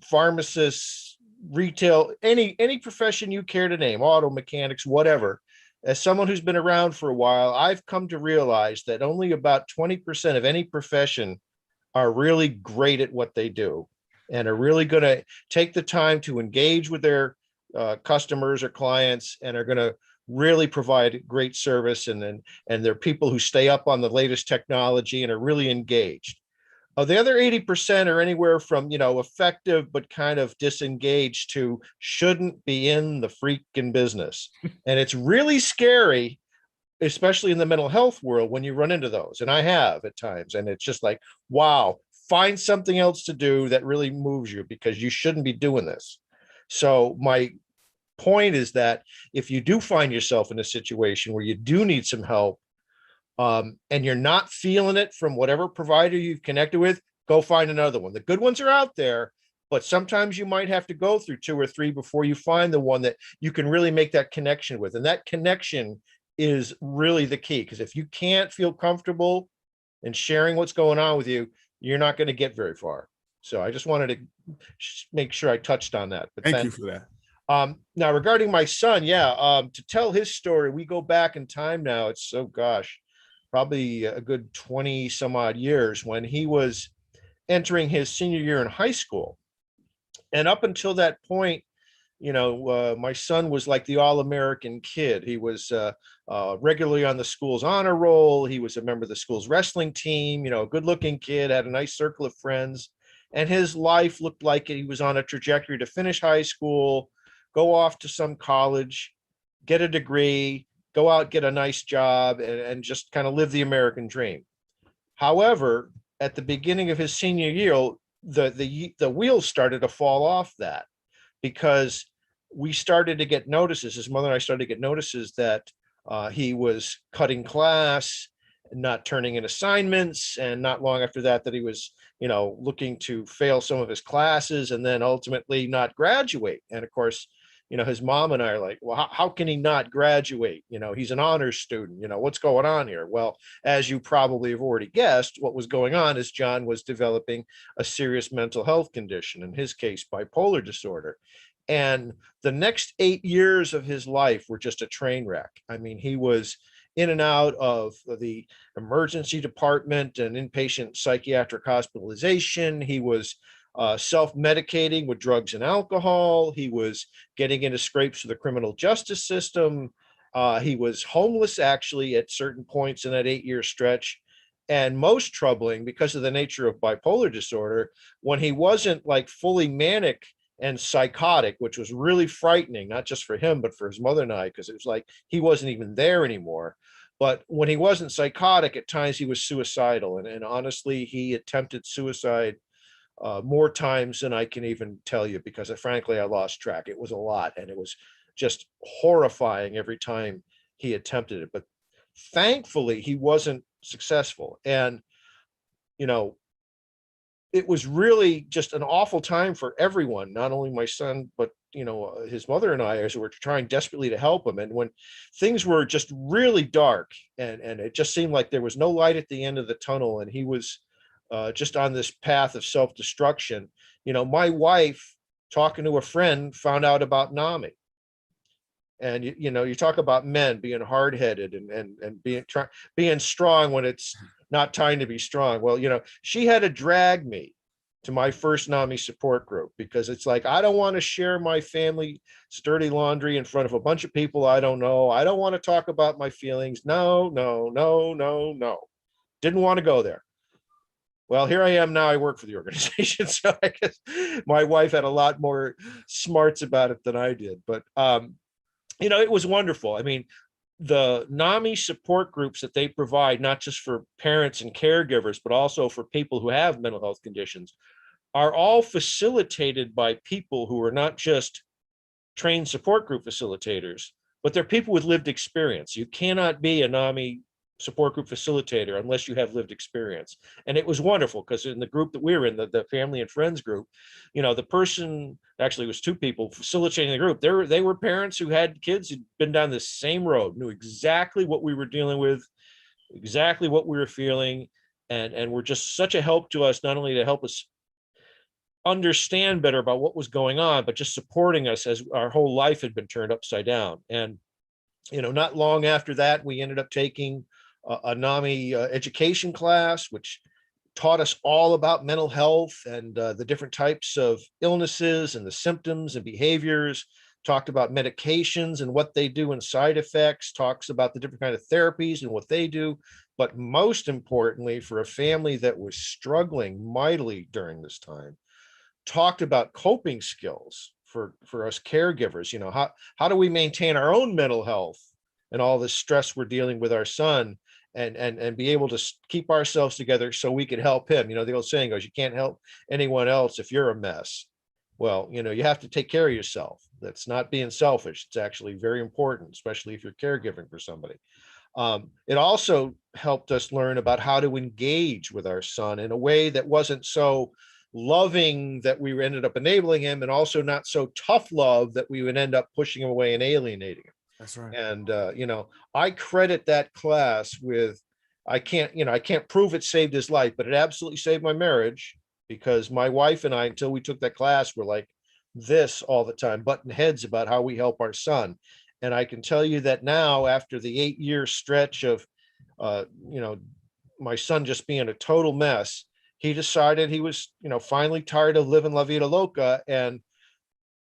pharmacists, retail, any profession you care to name, auto mechanics, whatever. As someone who's been around for a while, I've come to realize that only about 20% of any profession are really great at what they do, and are really going to take the time to engage with their customers or clients, and are going to really provide great service. And they're people who stay up on the latest technology and are really engaged. The other 80% are anywhere from, effective but kind of disengaged to shouldn't be in the freaking business. And it's really scary, especially in the mental health world, when you run into those. And I have at times. And it's just like, wow, find something else to do that really moves you, because you shouldn't be doing this. So my point is that if you do find yourself in a situation where you do need some help, and you're not feeling it from whatever provider you've connected with, go find another one. The good ones are out there, but sometimes you might have to go through 2 or 3 before you find the one that you can really make that connection with. And that connection is really the key, because if you can't feel comfortable in sharing what's going on with you, you're not going to get very far. So I just wanted to make sure I touched on that. But Thank you for that. Now, regarding my son, to tell his story, we go back in time now. It's, oh gosh, probably a good 20 some odd years, when he was entering his senior year in high school. And up until that point, my son was like the all-American kid. He was regularly on the school's honor roll. He was a member of the school's wrestling team, a good-looking kid, had a nice circle of friends. And his life looked like he was on a trajectory to finish high school, go off to some college, get a degree, go out, get a nice job, and just kind of live the American dream. However, at the beginning of his senior year, the wheels started to fall off that, because we started to get notices. His mother and I started to get notices that he was cutting class, not turning in assignments, and not long after that, that he was, looking to fail some of his classes and then ultimately not graduate. And of course, his mom and I are like, well, how can he not graduate? He's an honors student. What's going on here? Well, as you probably have already guessed, what was going on is John was developing a serious mental health condition, in his case, bipolar disorder. And the next 8 years of his life were just a train wreck. I mean, he was in and out of the emergency department and inpatient psychiatric hospitalization. He was self-medicating with drugs and alcohol. He was getting into scrapes with the criminal justice system. He was homeless, actually, at certain points in that 8-year stretch. And most troubling, because of the nature of bipolar disorder, when he wasn't like fully manic and psychotic, which was really frightening, not just for him, but for his mother and I, because it was like he wasn't even there anymore. But when he wasn't psychotic, at times he was suicidal. And honestly, he attempted suicide more times than I can even tell you, because frankly, I lost track. It was a lot, and it was just horrifying every time he attempted it. But thankfully, he wasn't successful. And, it was really just an awful time for everyone, not only my son, but, his mother and I, as we were trying desperately to help him. And when things were just really dark, and it just seemed like there was no light at the end of the tunnel, and he was just on this path of self-destruction, my wife, talking to a friend, found out about NAMI. And you talk about men being hard-headed and being strong when it's not time to be strong. Well, she had to drag me to my first NAMI support group, because it's like, I don't want to share my family dirty laundry in front of a bunch of people I don't know. I don't want to talk about my feelings. No, no, no, no, no. Didn't want to go there. Well, here I am now. I work for the organization. So I guess my wife had a lot more smarts about it than I did. But, it was wonderful. I mean, the NAMI support groups that they provide, not just for parents and caregivers, but also for people who have mental health conditions, are all facilitated by people who are not just trained support group facilitators, but they're people with lived experience. You cannot be a NAMI support group facilitator unless you have lived experience. And it was wonderful, because in the group that we were in, the family and friends group, the person, actually it was two people facilitating the group, they were parents who had kids who'd been down the same road, knew exactly what we were dealing with, exactly what we were feeling, and were just such a help to us, not only to help us understand better about what was going on, but just supporting us as our whole life had been turned upside down. And not long after that, we ended up taking a NAMI education class, which taught us all about mental health and the different types of illnesses and the symptoms and behaviors, talked about medications and what they do and side effects, talks about the different kind of therapies and what they do. But most importantly, for a family that was struggling mightily during this time, talked about coping skills for us caregivers. How do we maintain our own mental health and all the stress we're dealing with our son, and be able to keep ourselves together so we could help him. The old saying goes, you can't help anyone else if you're a mess. Well, you have to take care of yourself. That's not being selfish. It's actually very important, especially if you're caregiving for somebody. It also helped us learn about how to engage with our son in a way that wasn't so loving that we ended up enabling him, and also not so tough love that we would end up pushing him away and alienating him. That's right. And I credit that class with, I can't prove it saved his life, but it absolutely saved my marriage, because my wife and I, until we took that class, were like this all the time, butting heads about how we help our son. And I can tell you that now, after the 8-year stretch of my son just being a total mess, he decided he was finally tired of living La Vida Loca. And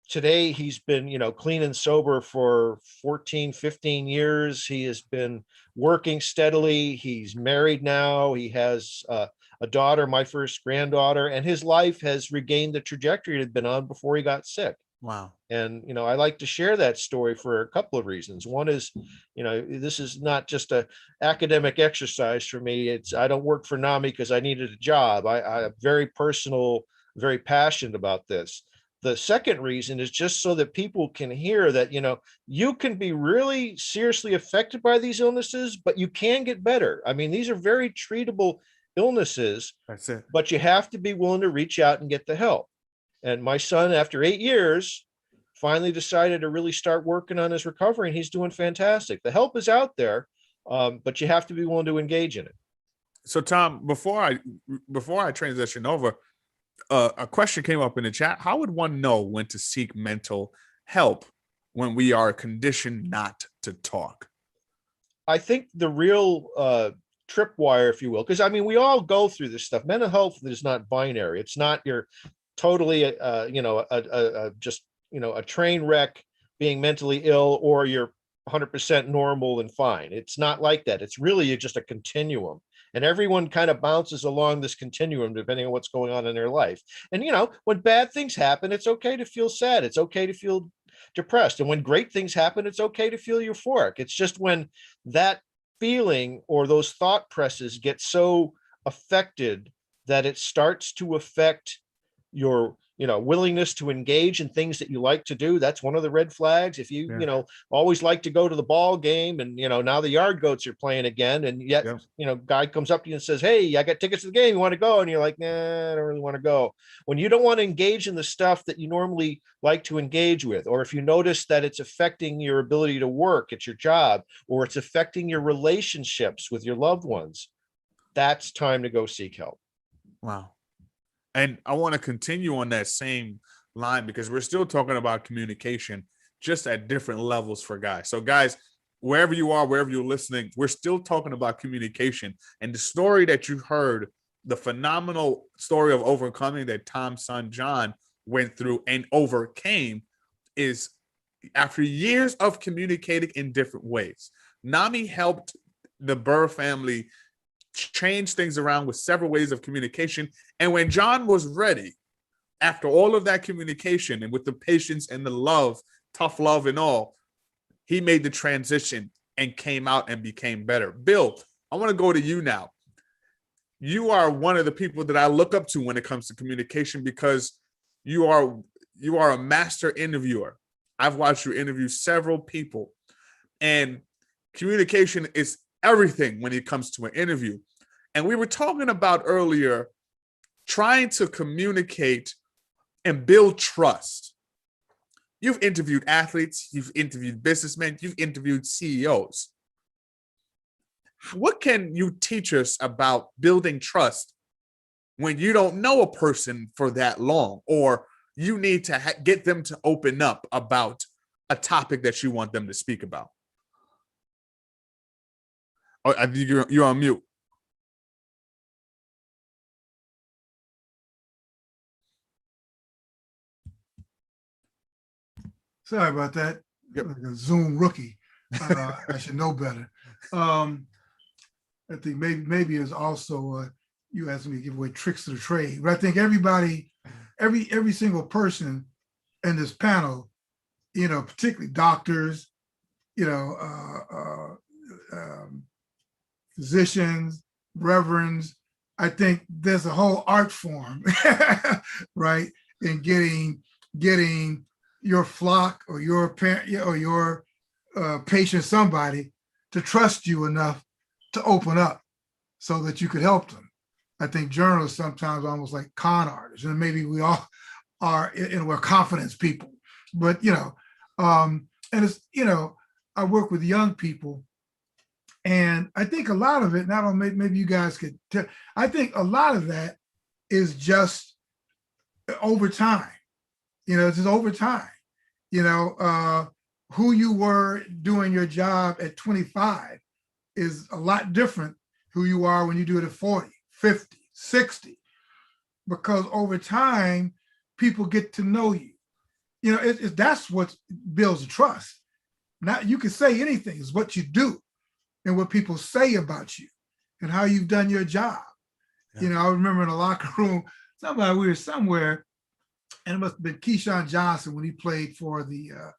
today he's been, clean and sober for 14, 15 years. He has been working steadily. He's married now. He has a daughter, my first granddaughter, and his life has regained the trajectory it had been on before he got sick. Wow. And, I like to share that story for a couple of reasons. One is, this is not just a academic exercise for me. I don't work for NAMI because I needed a job. I'm very personal, very passionate about this. The second reason is just so that people can hear that, you can be really seriously affected by these illnesses, but you can get better. I mean, these are very treatable illnesses. That's it. But you have to be willing to reach out and get the help. And my son, after 8 years, finally decided to really start working on his recovery, and he's doing fantastic. The help is out there, but you have to be willing to engage in it. So, Tom, before I transition over, a question came up in the chat. How would one know when to seek mental help when we are conditioned not to talk? I think the real tripwire, if you will, because we all go through this stuff. Mental health is not binary. It's not you're totally, just a train wreck being mentally ill, or you're 100% normal and fine. It's not like that. It's really just a continuum. And everyone kind of bounces along this continuum depending on what's going on in their life. And, when bad things happen, it's okay to feel sad. It's okay to feel depressed. And when great things happen, it's okay to feel euphoric. It's just when that feeling or those thought presses get so affected that it starts to affect your willingness to engage in things that you like to do. That's one of the red flags. If you always like to go to the ball game, and now the Yard Goats are playing again, and yet guy comes up to you and says, hey, I got tickets to the game, you want to go? And you're like, nah, I don't really want to go. When you don't want to engage in the stuff that you normally like to engage with, or if you notice that it's affecting your ability to work at your job, or it's affecting your relationships with your loved ones, that's time to go seek help. Wow. And I want to continue on that same line, because we're still talking about communication, just at different levels for guys. So guys, wherever you are, wherever you're listening, we're still talking about communication. And the story that you heard, the phenomenal story of overcoming that Tom's son John went through and overcame, is after years of communicating in different ways. Nami helped the Burr family change things around with several ways of communication. And when John was ready, after all of that communication and with the patience and the love, tough love and all, he made the transition and came out and became better. Bill, I want to go to you now. You are one of the people that I look up to when it comes to communication, because you are a master interviewer. I've watched you interview several people, and communication is everything when it comes to an interview. And we were talking about earlier trying to communicate and build trust. You've interviewed athletes, you've interviewed businessmen, you've interviewed CEOs. What can you teach us about building trust when you don't know a person for that long, or you need to get them to open up about a topic that you want them to speak about? Oh, I think you're on mute. Sorry about that. Yep. Like a Zoom rookie. I should know better. I think maybe it's also you asked me to give away tricks of the trade, but I think everybody, every single person in this panel, you know, particularly doctors, you know, physicians, reverends, I think there's a whole art form, right, in getting your flock or your parent or your patient, somebody, to trust you enough to open up so that you could help them. I think journalists sometimes almost like con artists, and maybe we all are, and we're confidence people, but you know, and it's, you know, I work with young people, and I think a lot of it, not only maybe you guys could tell, I think a lot of that is just over time, you know, it's just over time, you know, who you were doing your job at 25 is a lot different who you are when you do it at 40, 50, 60, because over time, people get to know you. You know, that's what builds trust. Not, you can say anything, it's what you do and what people say about you and how you've done your job. Yeah. You know, I remember in a locker room, we were somewhere, and it must have been Keyshawn Johnson when he played for the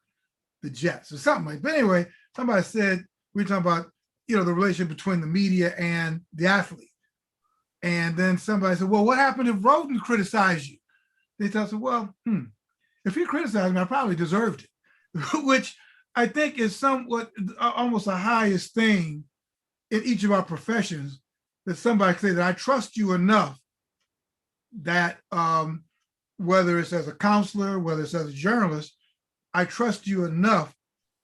Jets or something like that. But anyway, somebody said, we were talking about, you know, the relationship between the media and the athlete. And then somebody said, well, what happened if Roden criticized you? They said, well, if he criticized me, I probably deserved it, which I think is somewhat almost the highest thing in each of our professions, that somebody can say that I trust you enough that whether it's as a counselor, whether it's as a journalist, I trust you enough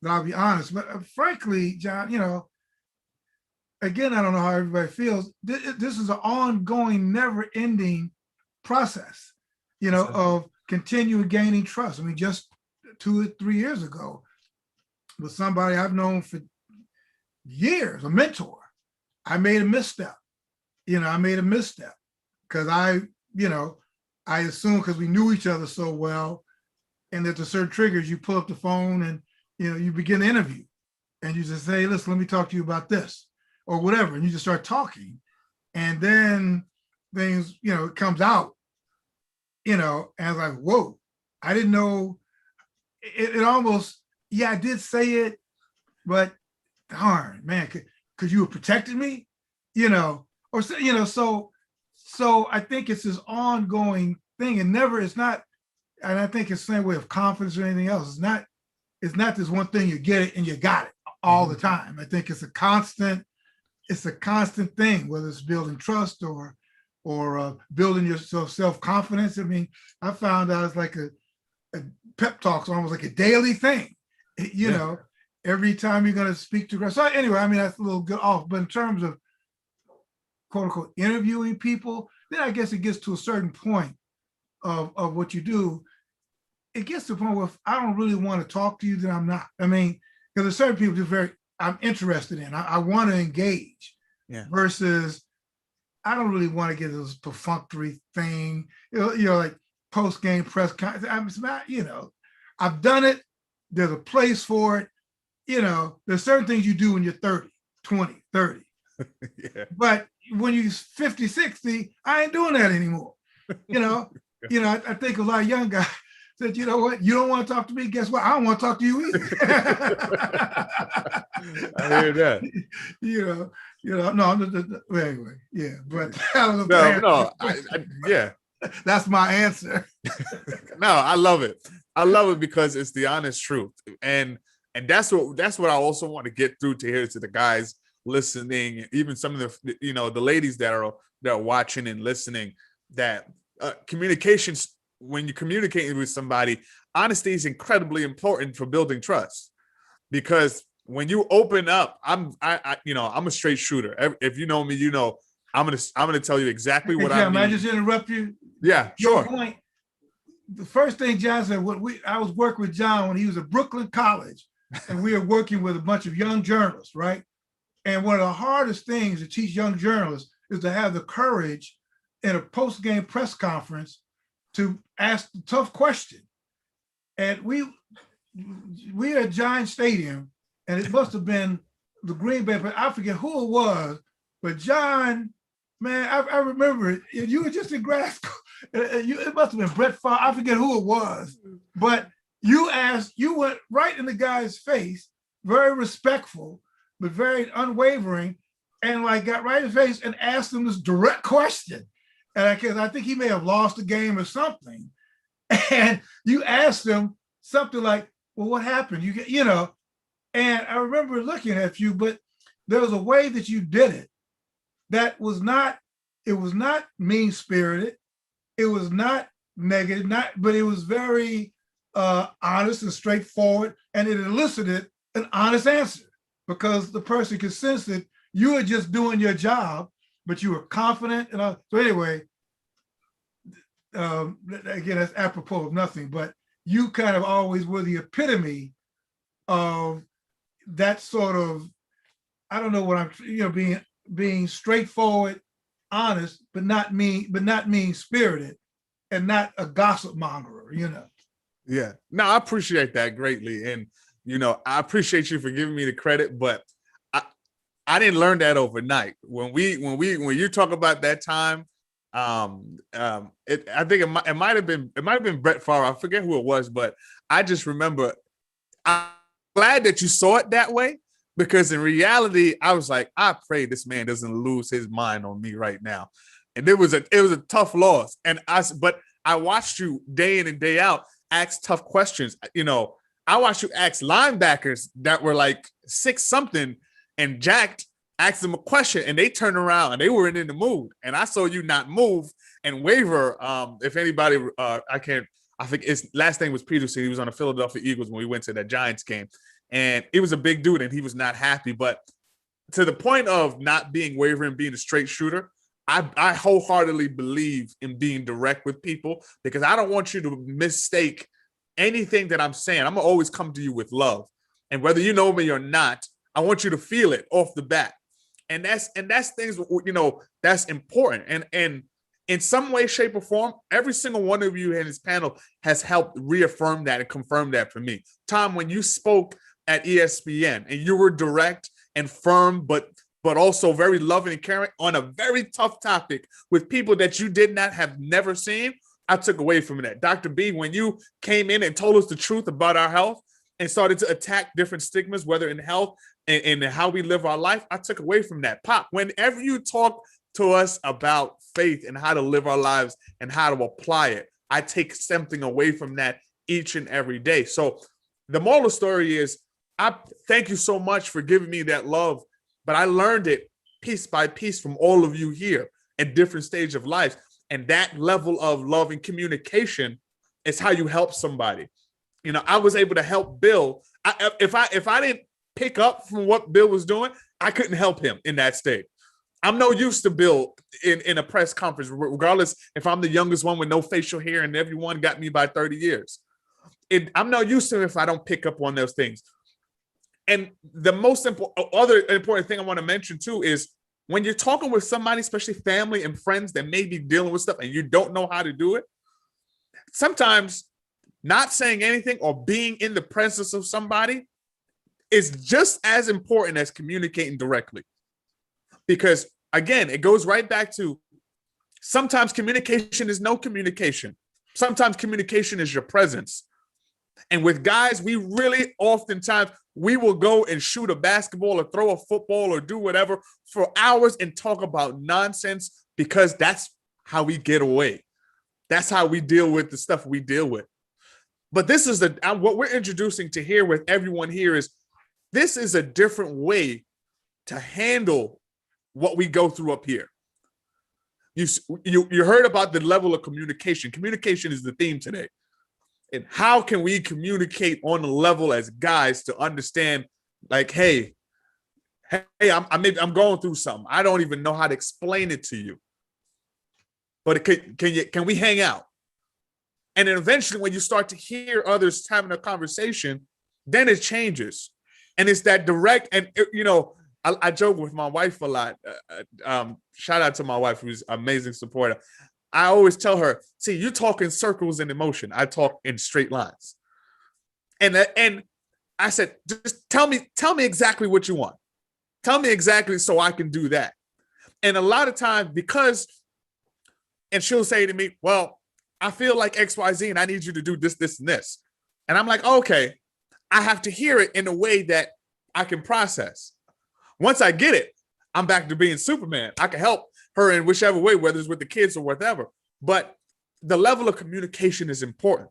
that I'll be honest. But frankly, John, you know, again, I don't know how everybody feels. This is an ongoing, never-ending process, you know, of continuing gaining trust. I mean, just 2 or 3 years ago, with somebody I've known for years, a mentor, I made a misstep. You know, I made a misstep because I assumed, because we knew each other so well, and there's a certain triggers, you pull up the phone and, you know, you begin the interview and you just say, listen, let me talk to you about this or whatever. And you just start talking. And then things, you know, it comes out, you know, and I was like, whoa, I didn't know. It almost, yeah, I did say it, but darn, man, because you have protected me, you know, or, you know, so I think it's this ongoing thing, and never, it's not, and I think it's the same way of confidence or anything else. It's not this one thing, you get it and you got it all the time. I think it's a constant thing, whether it's building trust or building yourself self-confidence. I mean, I found out it's like a pep talk's almost like a daily thing, you know, every time you're going to speak to. So anyway, I mean, that's a little good off, but in terms of quote unquote interviewing people, then I guess it gets to a certain point of what you do. It gets to the point where if I don't really want to talk to you, then I'm not. I mean, because there's certain people just very I'm interested in. I want to engage. Yeah. Versus, I don't really want to get this perfunctory thing. Like post game press conference. I'm not. I've done it. There's a place for it. There's certain things you do when you're 30, 20, 30. Yeah. But when you're 50, 60, I ain't doing that anymore. I think a lot of young guys said, you know what, you don't want to talk to me. Guess what? I don't want to talk to you either. I hear that. Anyway, yeah. But yeah. That's my answer. No, I love it. I love it because it's the honest truth. And that's what I also want to get through to the guys listening, even some of the the ladies that are watching and listening, that communications, when you're communicating with somebody, honesty is incredibly important for building trust. Because when you open up, I'm a straight shooter. If you know me, I'm gonna tell you exactly what I mean. I just interrupt you? Yeah, sure. Point. The first thing John said, I was working with John when he was at Brooklyn College, and we were working with a bunch of young journalists, right? And one of the hardest things to teach young journalists is to have the courage in a post-game press conference to ask the tough question. And we at Giant Stadium, and it must have been the Green Bay, but I forget who it was, but John, man, I remember it. You were just in grad school. It must have been Brett Favre. I forget who it was, but you went right in the guy's face, very respectful, but very unwavering, and got right in his face and asked him this direct question. And I think he may have lost the game or something. And you asked him something like, well, what happened? And I remember looking at you, but there was a way that you did it that was not mean-spirited. It was not negative, but it was very honest and straightforward, and it elicited an honest answer because the person could sense that you were just doing your job, but you were confident. And so anyway, again, that's apropos of nothing, but you kind of always were the epitome of that sort of, I don't know what I'm, being straightforward, honest, but not mean-spirited, and not a gossip mongerer, Yeah, no, I appreciate that greatly. And, I appreciate you for giving me the credit, but I didn't learn that overnight. When you talk about that time, I think it might have been Brett Favre. I forget who it was, but I just remember, I'm glad that you saw it that way, because in reality, I was like, I pray this man doesn't lose his mind on me right now. And it was a tough loss. But I watched you day in and day out ask tough questions. I watched you ask linebackers that were like 6-something and jacked, asked them a question, and they turned around and they weren't in the mood. And I saw you not move and waver. If anybody, I think his last name was Peterson. He was on the Philadelphia Eagles when we went to that Giants game. And it was a big dude and he was not happy. But to the point of not being wavering, being a straight shooter, I wholeheartedly believe in being direct with people, because I don't want you to mistake anything that I'm saying. I'm gonna always come to you with love. And whether you know me or not, I want you to feel it off the bat. And that's things, that's important. And in some way, shape, or form, every single one of you in this panel has helped reaffirm that and confirm that for me. Tom, when you spoke at ESPN and you were direct and firm, but also very loving and caring on a very tough topic with people that you never seen, I took away from that. Dr. B, when you came in and told us the truth about our health and started to attack different stigmas, whether in health and how we live our life, I took away from that. Pop, whenever you talk to us about faith and how to live our lives and how to apply it, I take something away from that each and every day. So the moral of the story is, I thank you so much for giving me that love, but I learned it piece by piece from all of you here at different stages of life. And that level of love and communication is how you help somebody. I was able to help Bill. If I didn't pick up from what Bill was doing, I couldn't help him in that state. I'm no use to Bill in a press conference, regardless if I'm the youngest one with no facial hair and everyone got me by 30 years. I'm no use to him if I don't pick up on those things. And the most other important thing I want to mention too is when you're talking with somebody, especially family and friends that may be dealing with stuff and you don't know how to do it, sometimes not saying anything or being in the presence of somebody is just as important as communicating directly. Because again, it goes right back to sometimes communication is no communication. Sometimes communication is your presence. And with guys, we really oftentimes, we will go and shoot a basketball or throw a football or do whatever for hours and talk about nonsense because that's how we get away. That's how we deal with the stuff we deal with. But this is what we're introducing to here with everyone here is this is a different way to handle what we go through up here. You heard about the level of communication. Communication is the theme today. And how can we communicate on the level as guys to understand, like, hey, I'm going through something. I don't even know how to explain it to you. But can we hang out? And then eventually when you start to hear others having a conversation, then it changes. And it's that direct, and I joke with my wife a lot. Shout out to my wife, who's an amazing supporter. I always tell her, see, you talk in circles and emotion. I talk in straight lines. And I said, just tell me exactly what you want. Tell me exactly so I can do that. And a lot of times and she'll say to me, well, I feel like XYZ and I need you to do this, this, and this. And I'm like, okay, I have to hear it in a way that I can process. Once I get it, I'm back to being Superman. I can help her in whichever way, whether it's with the kids or whatever. But the level of communication is important.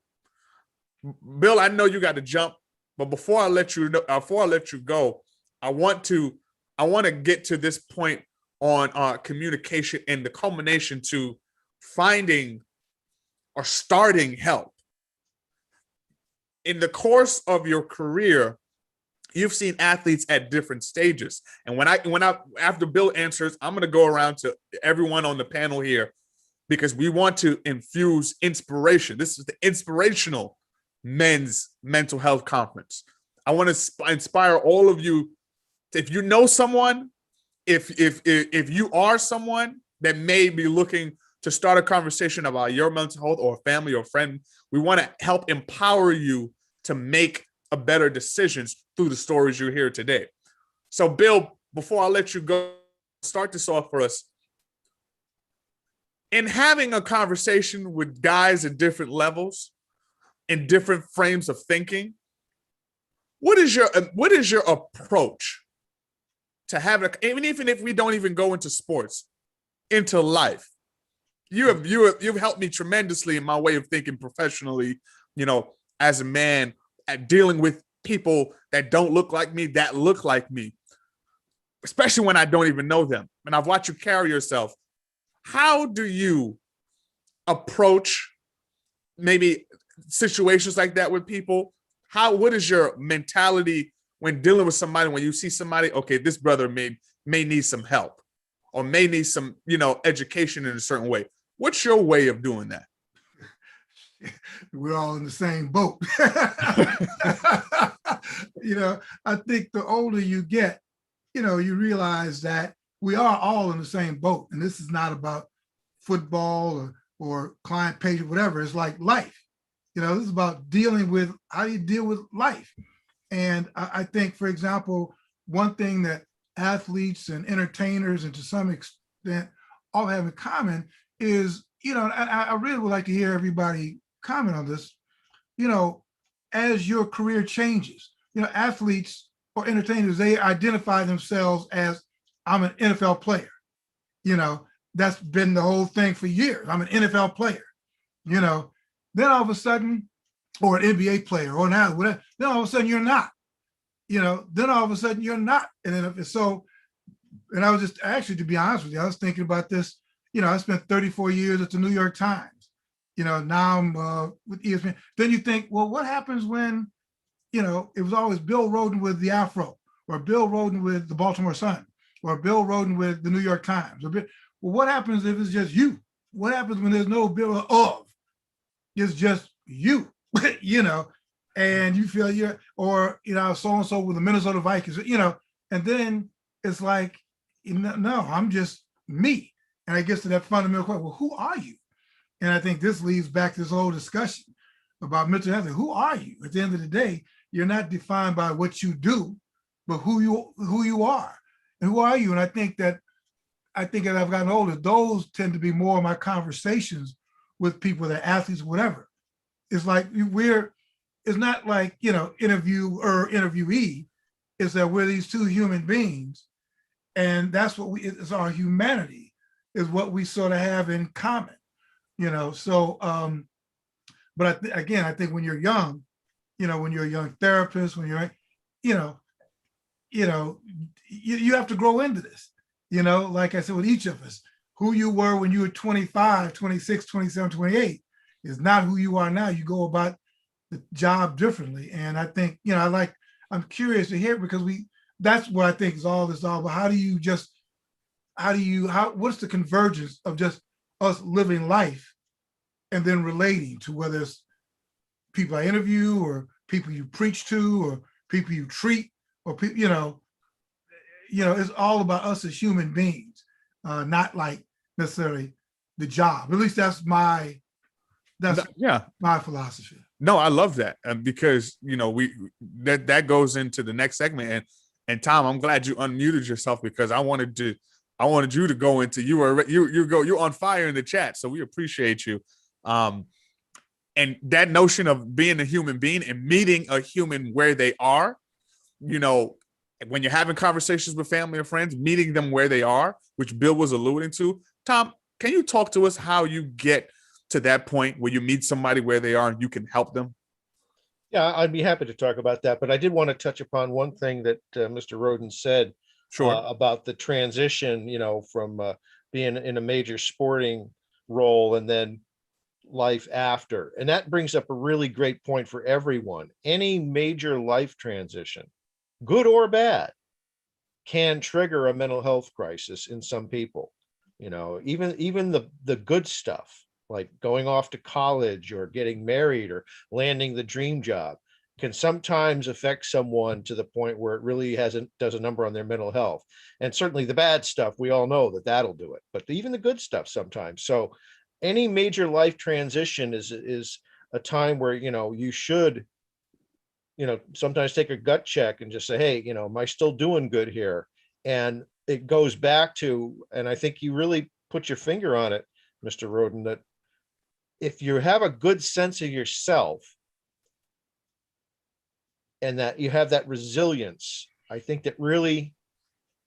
Bill, I know you got to jump, but before I let you go, I want to get to this point on communication and the culmination to finding or starting help. In the course of your career, you've seen athletes at different stages. And after Bill answers, I'm going to go around to everyone on the panel here because we want to infuse inspiration. This is the Inspirational Men's Mental Health Conference. I want to inspire all of you. If you know someone, if you are someone that may be looking to start a conversation about your mental health or family or friend, we want to help empower you to make a better decisions through the stories you hear today. So Bill, before I let you go, start this off for us. In having a conversation with guys at different levels, in different frames of thinking, what is your approach to having, even if we don't even go into sports, into life? You've helped me tremendously in my way of thinking professionally, as a man, at dealing with people that don't look like me, that look like me, especially when I don't even know them. And I've watched you carry yourself. How do you approach maybe situations like that with people? What is your mentality when dealing with somebody, when you see somebody, okay, this brother may need some help or may need some, education in a certain way? What's your way of doing that? We're all in the same boat. I think the older you get, you realize that we are all in the same boat. And this is not about football or client page or whatever. It's like life. This is about dealing with how you deal with life. And I think, for example, one thing that athletes and entertainers and to some extent all have in common is, I really would like to hear everybody comment on this, as your career changes, athletes or entertainers, they identify themselves as, I'm an NFL player. That's been the whole thing for years. I'm an NFL player, then all of a sudden, or an NBA player or an athlete, whatever, then all of a sudden you're not, then all of a sudden you're not. And then so, and I was just actually, to be honest with you, I was thinking about this, I spent 34 years at the New York Times. Now I'm with ESPN. Then you think, well, what happens when, it was always Bill Rhoden with the Afro, or Bill Rhoden with the Baltimore Sun, or Bill Rhoden with the New York Times. Well, what happens if it's just you? What happens when there's no Bill of? It's just you, and you feel you're, or, you know, so-and-so with the Minnesota Vikings, you know, and then it's like, no, I'm just me. And I guess to that fundamental question, well, who are you? And I think this leads back to this whole discussion about mental health. Who are you? At the end of the day, you're not defined by what you do, but who you are. And who are you? And I think as I've gotten older, those tend to be more of my conversations with people that are athletes, whatever. It's like it's not like, you know, interview or interviewee. It's that we're these two human beings. And that's what it's our humanity is what we sort of have in common, you know? So, but again, I think when you're young, you know, when you're a young therapist, when you're, you know, you have to grow into this, you know, like I said, with each of us, who you were when you were 25, 26, 27, 28 is not who you are now. You go about the job differently. And I think, you know, I'm curious to hear, because that's what I think is all this all about. What's the convergence of just us living life and then relating to, whether it's people I interview or people you preach to or people you treat or people, you know, it's all about us as human beings, not like necessarily the job. At least that's my philosophy. No, I love that, because, you know, that goes into the next segment. And Tom, I'm glad you unmuted yourself, because I wanted you to go into, you're on fire in the chat, so we appreciate you. And that notion of being a human being and meeting a human where they are, you know, when you're having conversations with family or friends, meeting them where they are, which Bill was alluding to. Tom, can you talk to us how you get to that point where you meet somebody where they are and you can help them? Yeah, I'd be happy to talk about that, but I did want to touch upon one thing that Mr. Roden said. Sure. About the transition, you know, from being in a major sporting role and then life after. And that brings up a really great point for everyone. Any major life transition, good or bad, can trigger a mental health crisis in some people. You know, even the good stuff, like going off to college or getting married or landing the dream job, can sometimes affect someone to the point where it really does a number on their mental health. And certainly the bad stuff, we all know that'll do it, but even the good stuff sometimes. So any major life transition is a time where, you know, you should, you know, sometimes take a gut check and just say, hey, you know, am I still doing good here? And it goes back to, and I think you really put your finger on it, Mr. Roden, that if you have a good sense of yourself and that you have that resilience, I think that really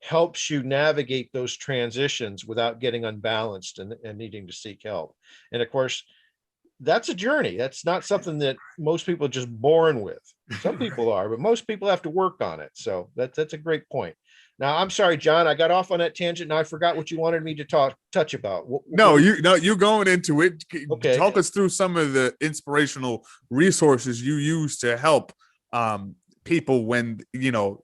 helps you navigate those transitions without getting unbalanced and needing to seek help. And of course, that's a journey. That's not something that most people are just born with. Some people are, but most people have to work on it. So that's a great point. Now, I'm sorry, John, I got off on that tangent. Now I forgot what you wanted me to touch about. You're going into it. Okay. Talk us through some of the inspirational resources you use to help people when, you know,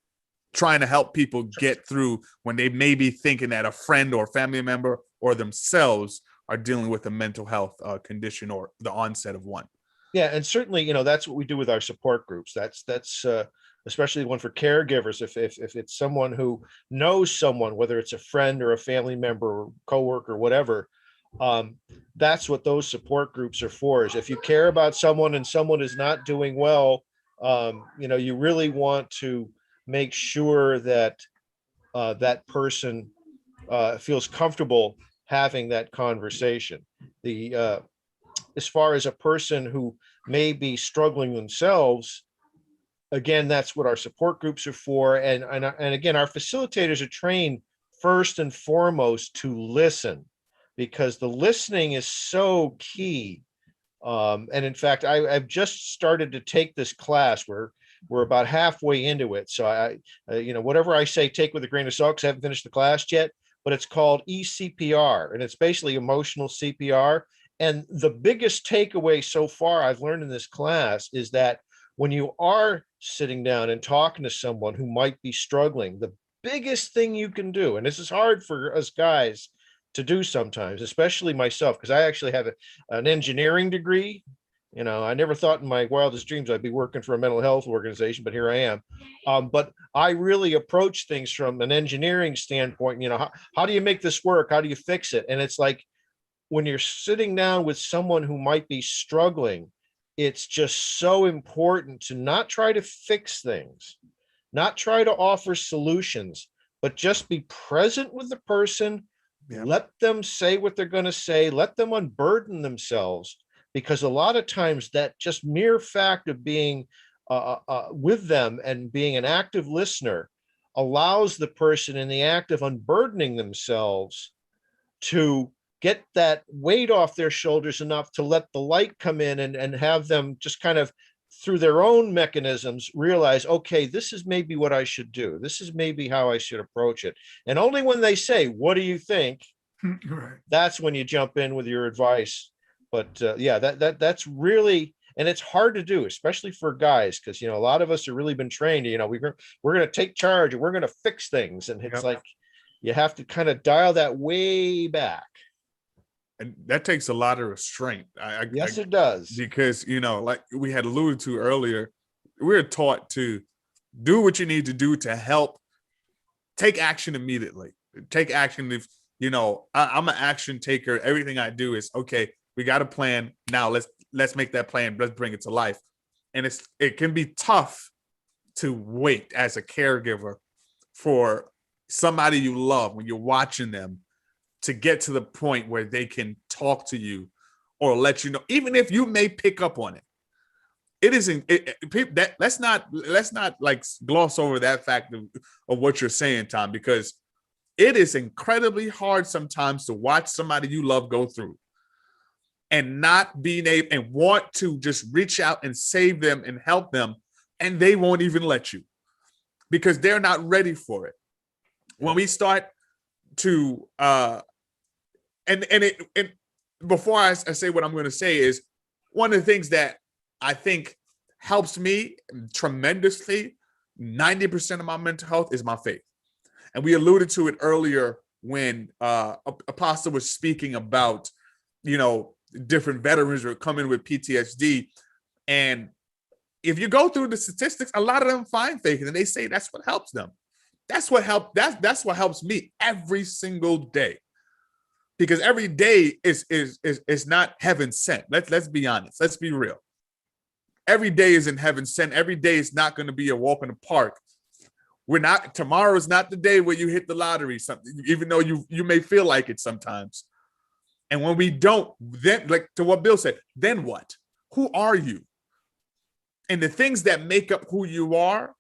trying to help people get through when they may be thinking that a friend or family member or themselves are dealing with a mental health condition or the onset of one. Yeah, and certainly, you know, that's what we do with our support groups. That's especially one for caregivers. If it's someone who knows someone, whether it's a friend or a family member or coworker, whatever, that's what those support groups are for. Is if you care about someone and someone is not doing well, you know, you really want to make sure that that person feels comfortable having that conversation. As far as a person who may be struggling themselves, again, that's what our support groups are for. And again, our facilitators are trained first and foremost to listen, because the listening is so key. And in fact, I've just started to take this class where we're about halfway into it. So I you know, whatever I say, take with a grain of salt, because I haven't finished the class yet, but it's called ECPR, and it's basically emotional CPR. And the biggest takeaway so far I've learned in this class is that when you are sitting down and talking to someone who might be struggling, the biggest thing you can do, and this is hard for us guys to do sometimes, especially myself, because I actually have an engineering degree, You know, I never thought in my wildest dreams I'd be working for a mental health organization, but here I am. But I really approach things from an engineering standpoint. You know, how do you make this work? How do you fix it? And it's like when you're sitting down with someone who might be struggling, it's just so important to not try to fix things, not try to offer solutions, but just be present with the person. Yeah. Let them say what they're going to say, let them unburden themselves, because a lot of times that just mere fact of being with them and being an active listener allows the person in the act of unburdening themselves to get that weight off their shoulders enough to let the light come in and have them just kind of through their own mechanisms realize, okay, this is maybe what I should do. This is maybe how I should approach it. And only when they say, what do you think? Right. That's when you jump in with your advice. But yeah, that's really, and it's hard to do, especially for guys, because, you know, a lot of us have really been trained, you know, we're going to take charge and we're going to fix things. And it's like, you have to kind of dial that way back. And that takes a lot of restraint. Yes, it does. Because, you know, like we had alluded to earlier, we're taught to do what you need to do to help. Take action immediately. Take action. If, you know, I'm an action taker. Everything I do is, okay, we got a plan. Now let's make that plan. Let's bring it to life. And it can be tough to wait as a caregiver for somebody you love when you're watching them to get to the point where they can talk to you or let you know, even if you may pick up on it. It isn't that let's not like gloss over that fact of what you're saying, Tom, because it is incredibly hard sometimes to watch somebody you love go through and not being able and want to just reach out and save them and help them, and they won't even let you because they're not ready for it. When we start to and before I say what I'm going to say is one of the things that I think helps me tremendously, 90% of my mental health is my faith. And we alluded to it earlier when Apostle was speaking about, you know, different veterans are coming with PTSD. And if you go through the statistics, a lot of them find faith and they say that's what helps them. That's what helps me every single day. Because every day is not heaven sent. Let's be honest. Let's be real. Every day isn't heaven sent. Every day is not going to be a walk in the park. Tomorrow is not the day where you hit the lottery, something, even though you may feel like it sometimes. And when we don't, then, like to what Bill said, then what? Who are you? And the things that make up who you are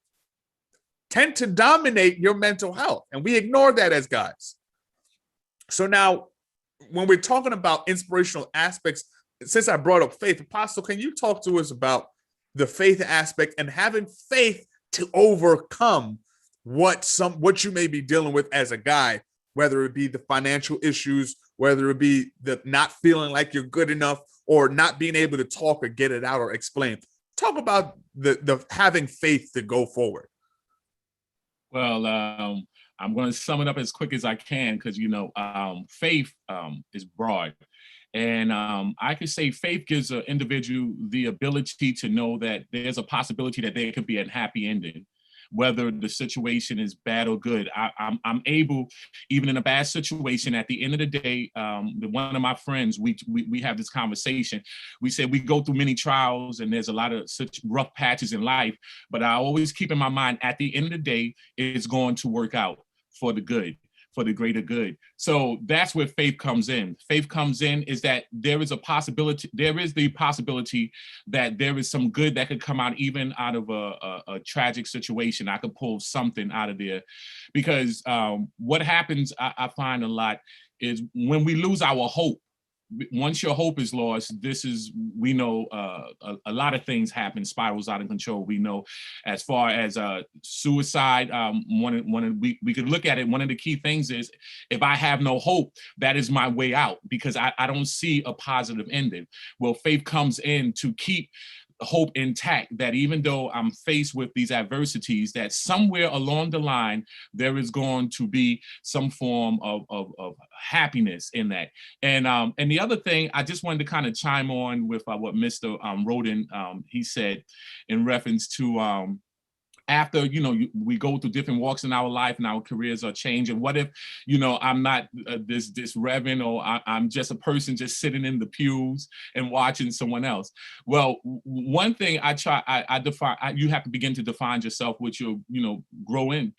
tend to dominate your mental health. And we ignore that as guys. So now, when we're talking about inspirational aspects, since I brought up faith, Apostle, can you talk to us about the faith aspect and having faith to overcome what you may be dealing with as a guy, whether it be the financial issues, whether it be the not feeling like you're good enough or not being able to talk or get it out or explain. Talk about the having faith to go forward. Well, I'm going to sum it up as quick as I can because, you know, faith is broad. And I could say faith gives an individual the ability to know that there's a possibility that there could be a happy ending, whether the situation is bad or good. I'm able, even in a bad situation, at the end of the day, one of my friends, we have this conversation. We said we go through many trials and there's a lot of such rough patches in life, but I always keep in my mind, at the end of the day, it's going to work out for the good, for the greater good. So that's where faith comes in. Faith comes in is that there is the possibility that there is some good that could come out even out of a tragic situation. I could pull something out of there because what happens, I find a lot, is when we lose our hope. Once your hope is lost, we know a lot of things happen, spirals out of control. We know as far as suicide, we could look at it. One of the key things is if I have no hope, that is my way out because I don't see a positive ending. Well, faith comes in to keep hope intact, that even though I'm faced with these adversities, that somewhere along the line, there is going to be some form of happiness in that. And the other thing, I just wanted to kind of chime on with what Mr. Roden, he said in reference to, after, we go through different walks in our life and our careers are changing. What if, I'm not this reverend, or I'm just a person just sitting in the pews and watching someone else? Well, one thing I define, you have to begin to define yourself, which you'll,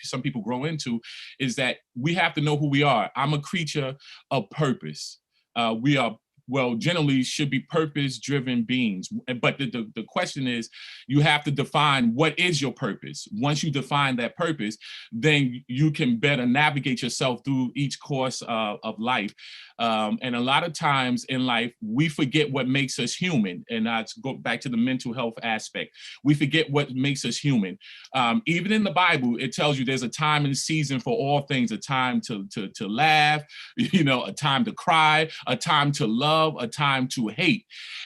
some people grow into, is that we have to know who we are. I'm a creature of purpose. We are, well, generally should be purpose-driven beings. But the question is, you have to define what is your purpose. Once you define that purpose, then you can better navigate yourself through each course of life. And a lot of times in life, we forget what makes us human. And let's go back to the mental health aspect. We forget what makes us human. Even in the Bible, it tells you there's a time and season for all things, a time to laugh, a time to cry, a time to love, a time to hate.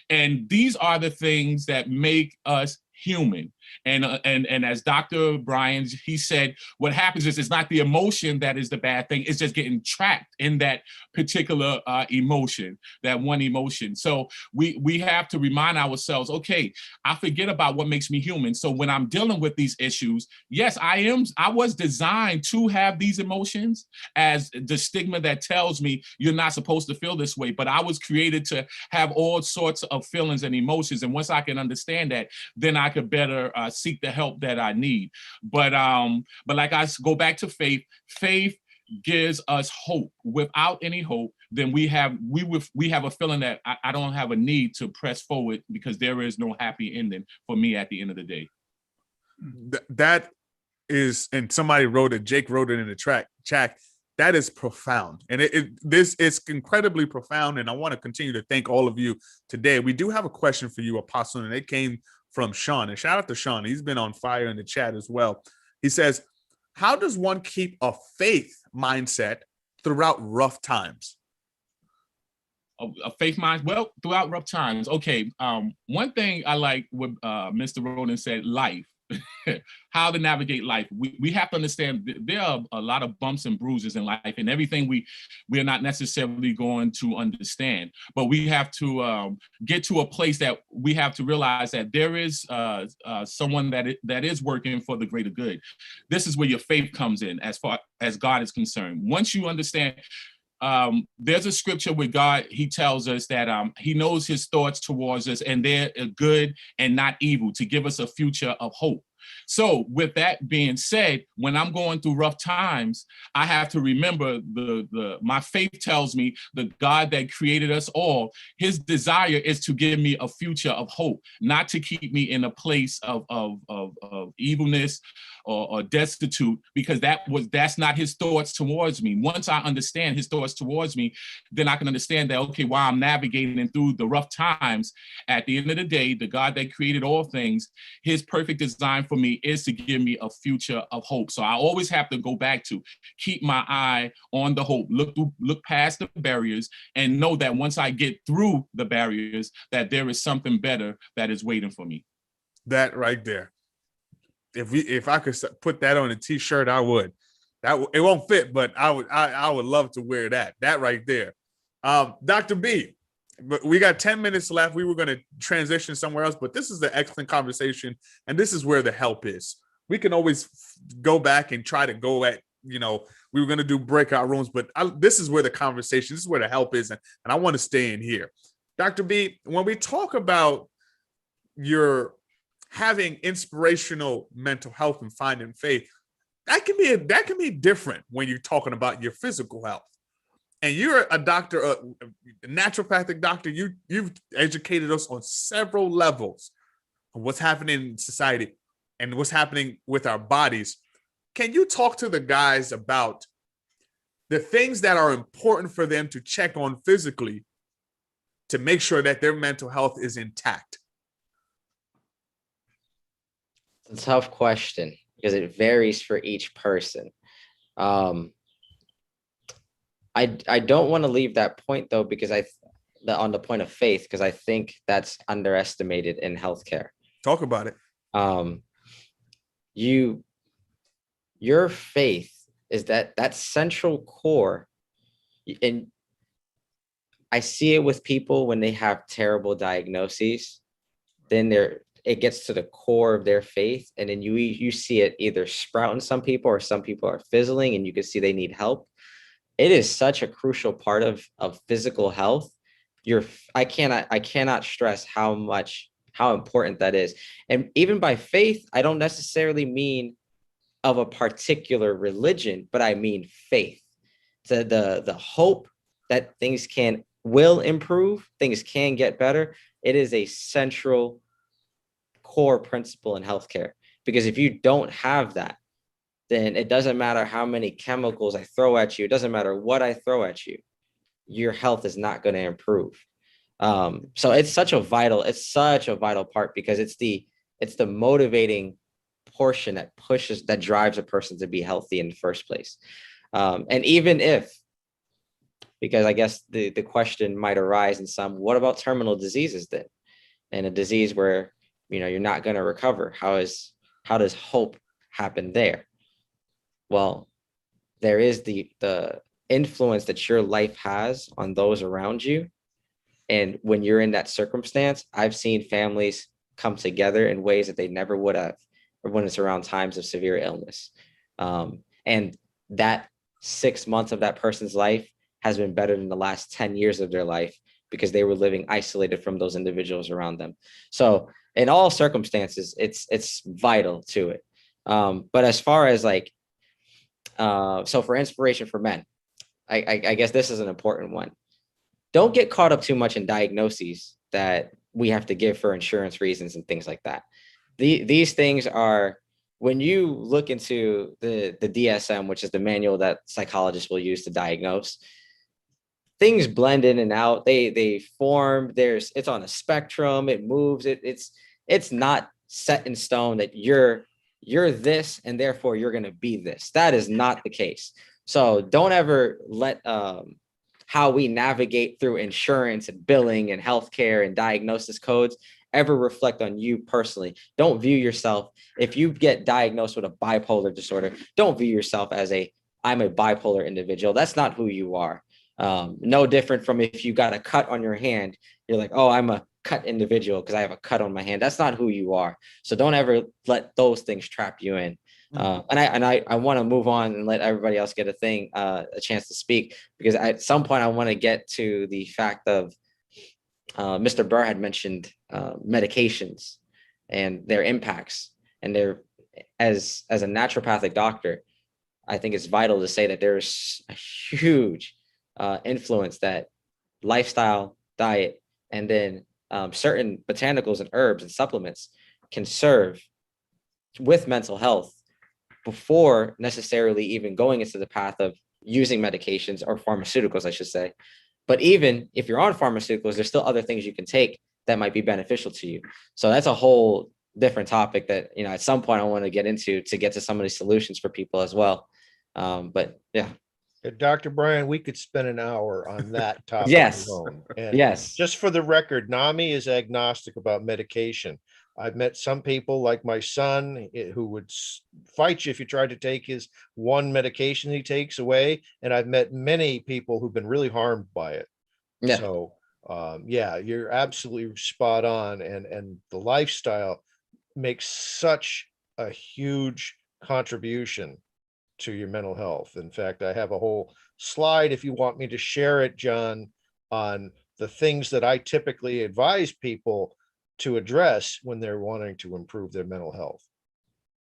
And these are the things that make us human. And as Dr. Bryan, he said, what happens is it's not the emotion that is the bad thing. It's just getting trapped in that particular emotion, that one emotion. So we have to remind ourselves, okay, I forget about what makes me human. So when I'm dealing with these issues, yes, I was designed to have these emotions, as the stigma that tells me you're not supposed to feel this way. But I was created to have all sorts of feelings and emotions. And once I can understand that, then I could better seek the help that I need. But like I go back to faith. Faith gives us hope. Without any hope, then we have a feeling that I don't have a need to press forward, because there is no happy ending for me at the end of the day. That is, and somebody wrote it, Jake wrote it in the chat. That is profound. And this is incredibly profound. And I want to continue to thank all of you today. We do have a question for you, Apostle, and it came from Sean. And shout out to Sean. He's been on fire in the chat as well. He says, how does one keep a faith mindset throughout rough times? A faith mind, well, throughout rough times. Okay. One thing I like what Mr. Roden said, life. How to navigate life. We have to understand there are a lot of bumps and bruises in life, and everything we are not necessarily going to understand. But we have to get to a place that we have to realize that there is someone that is working for the greater good. This is where your faith comes in, as far as God is concerned. Once you understand, there's a scripture with God, he tells us that he knows his thoughts towards us, and they're good and not evil, to give us a future of hope. So with that being said, when I'm going through rough times, I have to remember my faith tells me the God that created us all, his desire is to give me a future of hope, not to keep me in a place of evilness or destitute, because that's not his thoughts towards me. Once I understand his thoughts towards me, then I can understand that, okay, while I'm navigating through the rough times, at the end of the day, the God that created all things, his perfect design for me is to give me a future of hope. So I always have to go back to keep my eye on the hope, look past the barriers, and know that once I get through the barriers, that there is something better that is waiting for me. That right there. If I could put that on a t-shirt, I would. It won't fit, but I would love to wear that. That right there. Dr. B, we got 10 minutes left. We were going to transition somewhere else, but this is an excellent conversation, and this is where the help is. We can always go back and try to go at, we were going to do breakout rooms, but this is where the conversation, this is where the help is, and I want to stay in here. Dr. B, when we talk about your having inspirational mental health and finding faith, that can be different when you're talking about your physical health. And you're a doctor, a naturopathic doctor. You've educated us on several levels of what's happening in society and what's happening with our bodies. Can you talk to the guys about the things that are important for them to check on physically to make sure that their mental health is intact? It's a tough question because it varies for each person. I don't want to leave that point though, because on the point of faith, because I think that's underestimated in healthcare. Talk about it. Um, your faith is that central core, and I see it with people when they have terrible diagnoses, then it gets to the core of their faith, and then you see it either sprout in some people, or some people are fizzling, and you can see they need help. It is such a crucial part of physical health. I cannot stress how important that is. And even by faith, I don't necessarily mean of a particular religion, but I mean faith. The hope that things will improve, things can get better. It is a central core principle in healthcare, because if you don't have that, then it doesn't matter how many chemicals I throw at you. It doesn't matter what I throw at you. Your health is not going to improve. So it's such a vital part, because it's the motivating portion that drives a person to be healthy in the first place. And even if, because I guess the question might arise in some, what about terminal diseases then? And a disease where, you're not going to recover. How does hope happen there? Well, there is the influence that your life has on those around you. And when you're in that circumstance, I've seen families come together in ways that they never would have, or when it's around times of severe illness. And that 6 months of that person's life has been better than the last 10 years of their life, because they were living isolated from those individuals around them. So in all circumstances, it's vital to it. But as far as so for inspiration for men, I guess this is an important one. Don't get caught up too much in diagnoses that we have to give for insurance reasons and things like that. These things are, when you look into the DSM, which is the manual that psychologists will use to diagnose, things blend in and out. They form. It's on a spectrum. It moves. It's not set in stone that you're this and therefore you're going to be this. That is not the case. So don't ever let how we navigate through insurance and billing and healthcare and diagnosis codes ever reflect on you personally. Don't view yourself, if you get diagnosed with a bipolar disorder, don't view yourself as I'm a bipolar individual. That's not who you are. No different from if you got a cut on your hand, you're like, oh, I'm a cut individual because I have a cut on my hand. That's not who you are. So don't ever let those things trap you in. And I want to move on and let everybody else get a chance to speak, because at some point I want to get to the fact of Mr. Burr had mentioned medications and their impacts, and as a naturopathic doctor, I think it's vital to say that there's a huge influence that lifestyle, diet, and then certain botanicals and herbs and supplements can serve with mental health before necessarily even going into the path of using medications or pharmaceuticals, I should say. But even if you're on pharmaceuticals, there's still other things you can take that might be beneficial to you. So that's a whole different topic that, at some point I want to get into to get to some of these solutions for people as well. But yeah. Dr. Brian, we could spend an hour on that topic Yes. alone. And yes. Just for the record, NAMI is agnostic about medication. I've met some people like my son who would fight you if you tried to take his one medication he takes away. And I've met many people who've been really harmed by it. Yeah. So, you're absolutely spot on. And the lifestyle makes such a huge contribution to your mental health. In fact, I have a whole slide, if you want me to share it, John, on the things that I typically advise people to address when they're wanting to improve their mental health.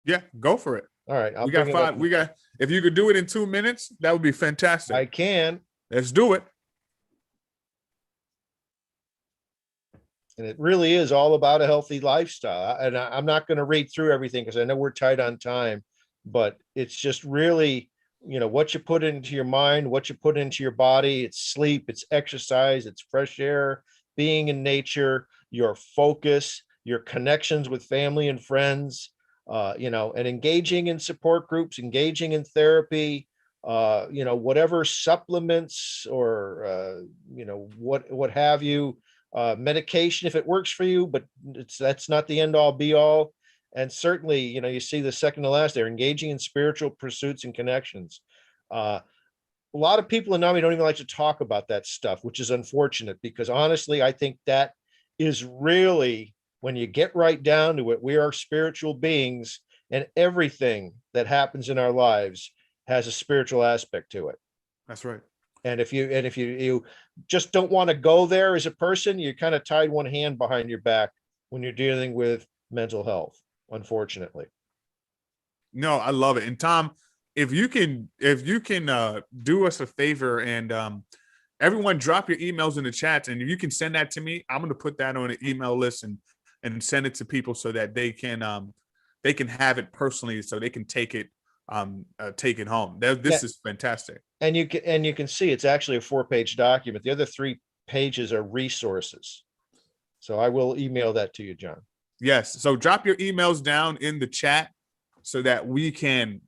Yeah, go for it. All right. We got 5. If you could do it in 2 minutes, that would be fantastic. I can. Let's do it. And it really is all about a healthy lifestyle. And I'm not going to read through everything because I know we're tight on time, but it's just really, what you put into your mind, what you put into your body. It's sleep, it's exercise, it's fresh air, being in nature, your focus, your connections with family and friends, and engaging in support groups, engaging in therapy, whatever supplements or, what have you, medication if it works for you, but that's not the end all be all. And certainly, you see the second to last, they're engaging in spiritual pursuits and connections. A lot of people in NAMI don't even like to talk about that stuff, which is unfortunate, because honestly, I think that is really, when you get right down to it, we are spiritual beings, and everything that happens in our lives has a spiritual aspect to it. That's right. And if you just don't want to go there as a person, you kind of tied one hand behind your back when you're dealing with mental health, unfortunately. No, I love it. And Tom, if you can do us a favor and everyone drop your emails in the chats, and if you can send that to me, I'm going to put that on an email list and send it to people so that they can have it personally, so they can take it home. This is fantastic. And you can see it's actually a 4-page document. The other 3 pages are resources. So I will email that to you, John. Yes. So drop your emails down in the chat so that we can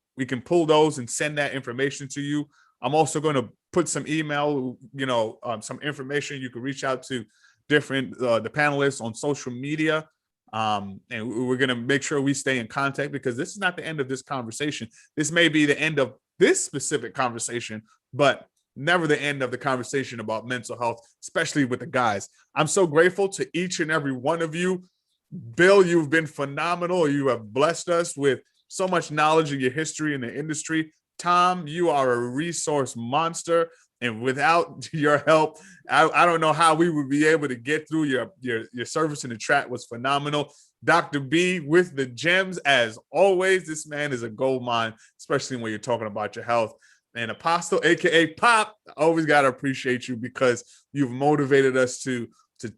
pull those and send that information to you. I'm also going to put some email, some information. You can reach out to different the panelists on social media. And we're going to make sure we stay in contact, because this is not the end of this conversation. This may be the end of this specific conversation, but never the end of the conversation about mental health, especially with the guys. I'm so grateful to each and every one of you. Bill, you've been phenomenal. You have blessed us with so much knowledge of your history in the industry. Tom, you are a resource monster. And without your help, I don't know how we would be able to get through. Your service in the chat was phenomenal. Dr. B with the gems, as always. This man is a gold mine, especially when you're talking about your health. And Apostle, aka Pop, I always got to appreciate you, because you've motivated us to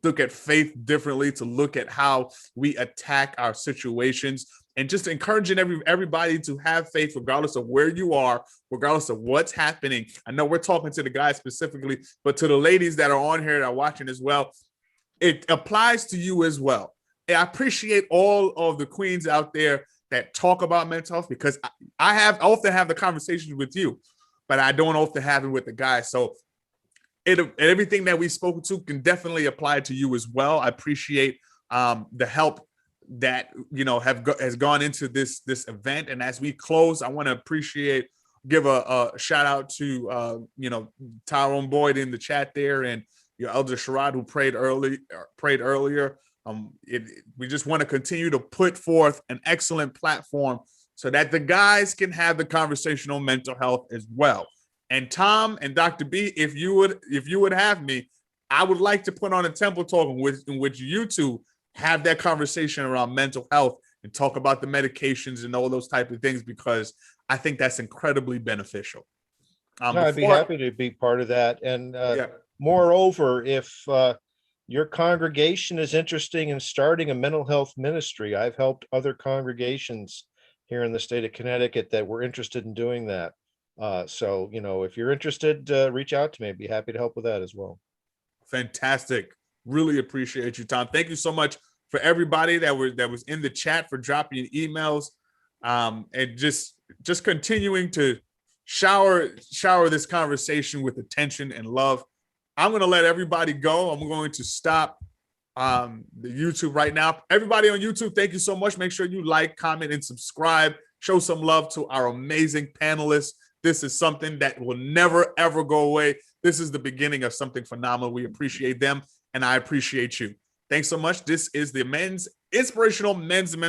look at faith differently, to look at how we attack our situations, and just encouraging everybody to have faith regardless of where you are, regardless of what's happening. I know we're talking to the guys specifically, but to the ladies that are on here that are watching as well, it applies to you as well. And I appreciate all of the queens out there that talk about mental health, because I often have the conversations with you, but I don't often have it with the guys. So everything that we spoke to can definitely apply to you as well. I appreciate the help that has gone into this event. And as we close, I want to give a shout out to Tyrone Boyd in the chat there, and your elder Sherrod, who prayed earlier. We just want to continue to put forth an excellent platform so that the guys can have the conversation on mental health as well. And Tom and Dr. B, if you would have me, I would like to put on a Temple Talk in which you two have that conversation around mental health and talk about the medications and all those type of things, because I think that's incredibly beneficial. I'd be happy to be part of that. And moreover, if your congregation is interested in starting a mental health ministry, I've helped other congregations here in the state of Connecticut that were interested in doing that. So, if you're interested, reach out to me. I'd be happy to help with that as well. Fantastic. Really appreciate you, Tom. Thank you so much for everybody that was in the chat, for dropping emails, and just continuing to shower this conversation with attention and love. I'm going to let everybody go. I'm going to stop the YouTube right now. Everybody on YouTube, thank you so much. Make sure you like, comment, and subscribe. Show some love to our amazing panelists. This is something that will never, ever go away. This is the beginning of something phenomenal. We appreciate them, and I appreciate you. Thanks so much. This is the Inspirational Men's Mental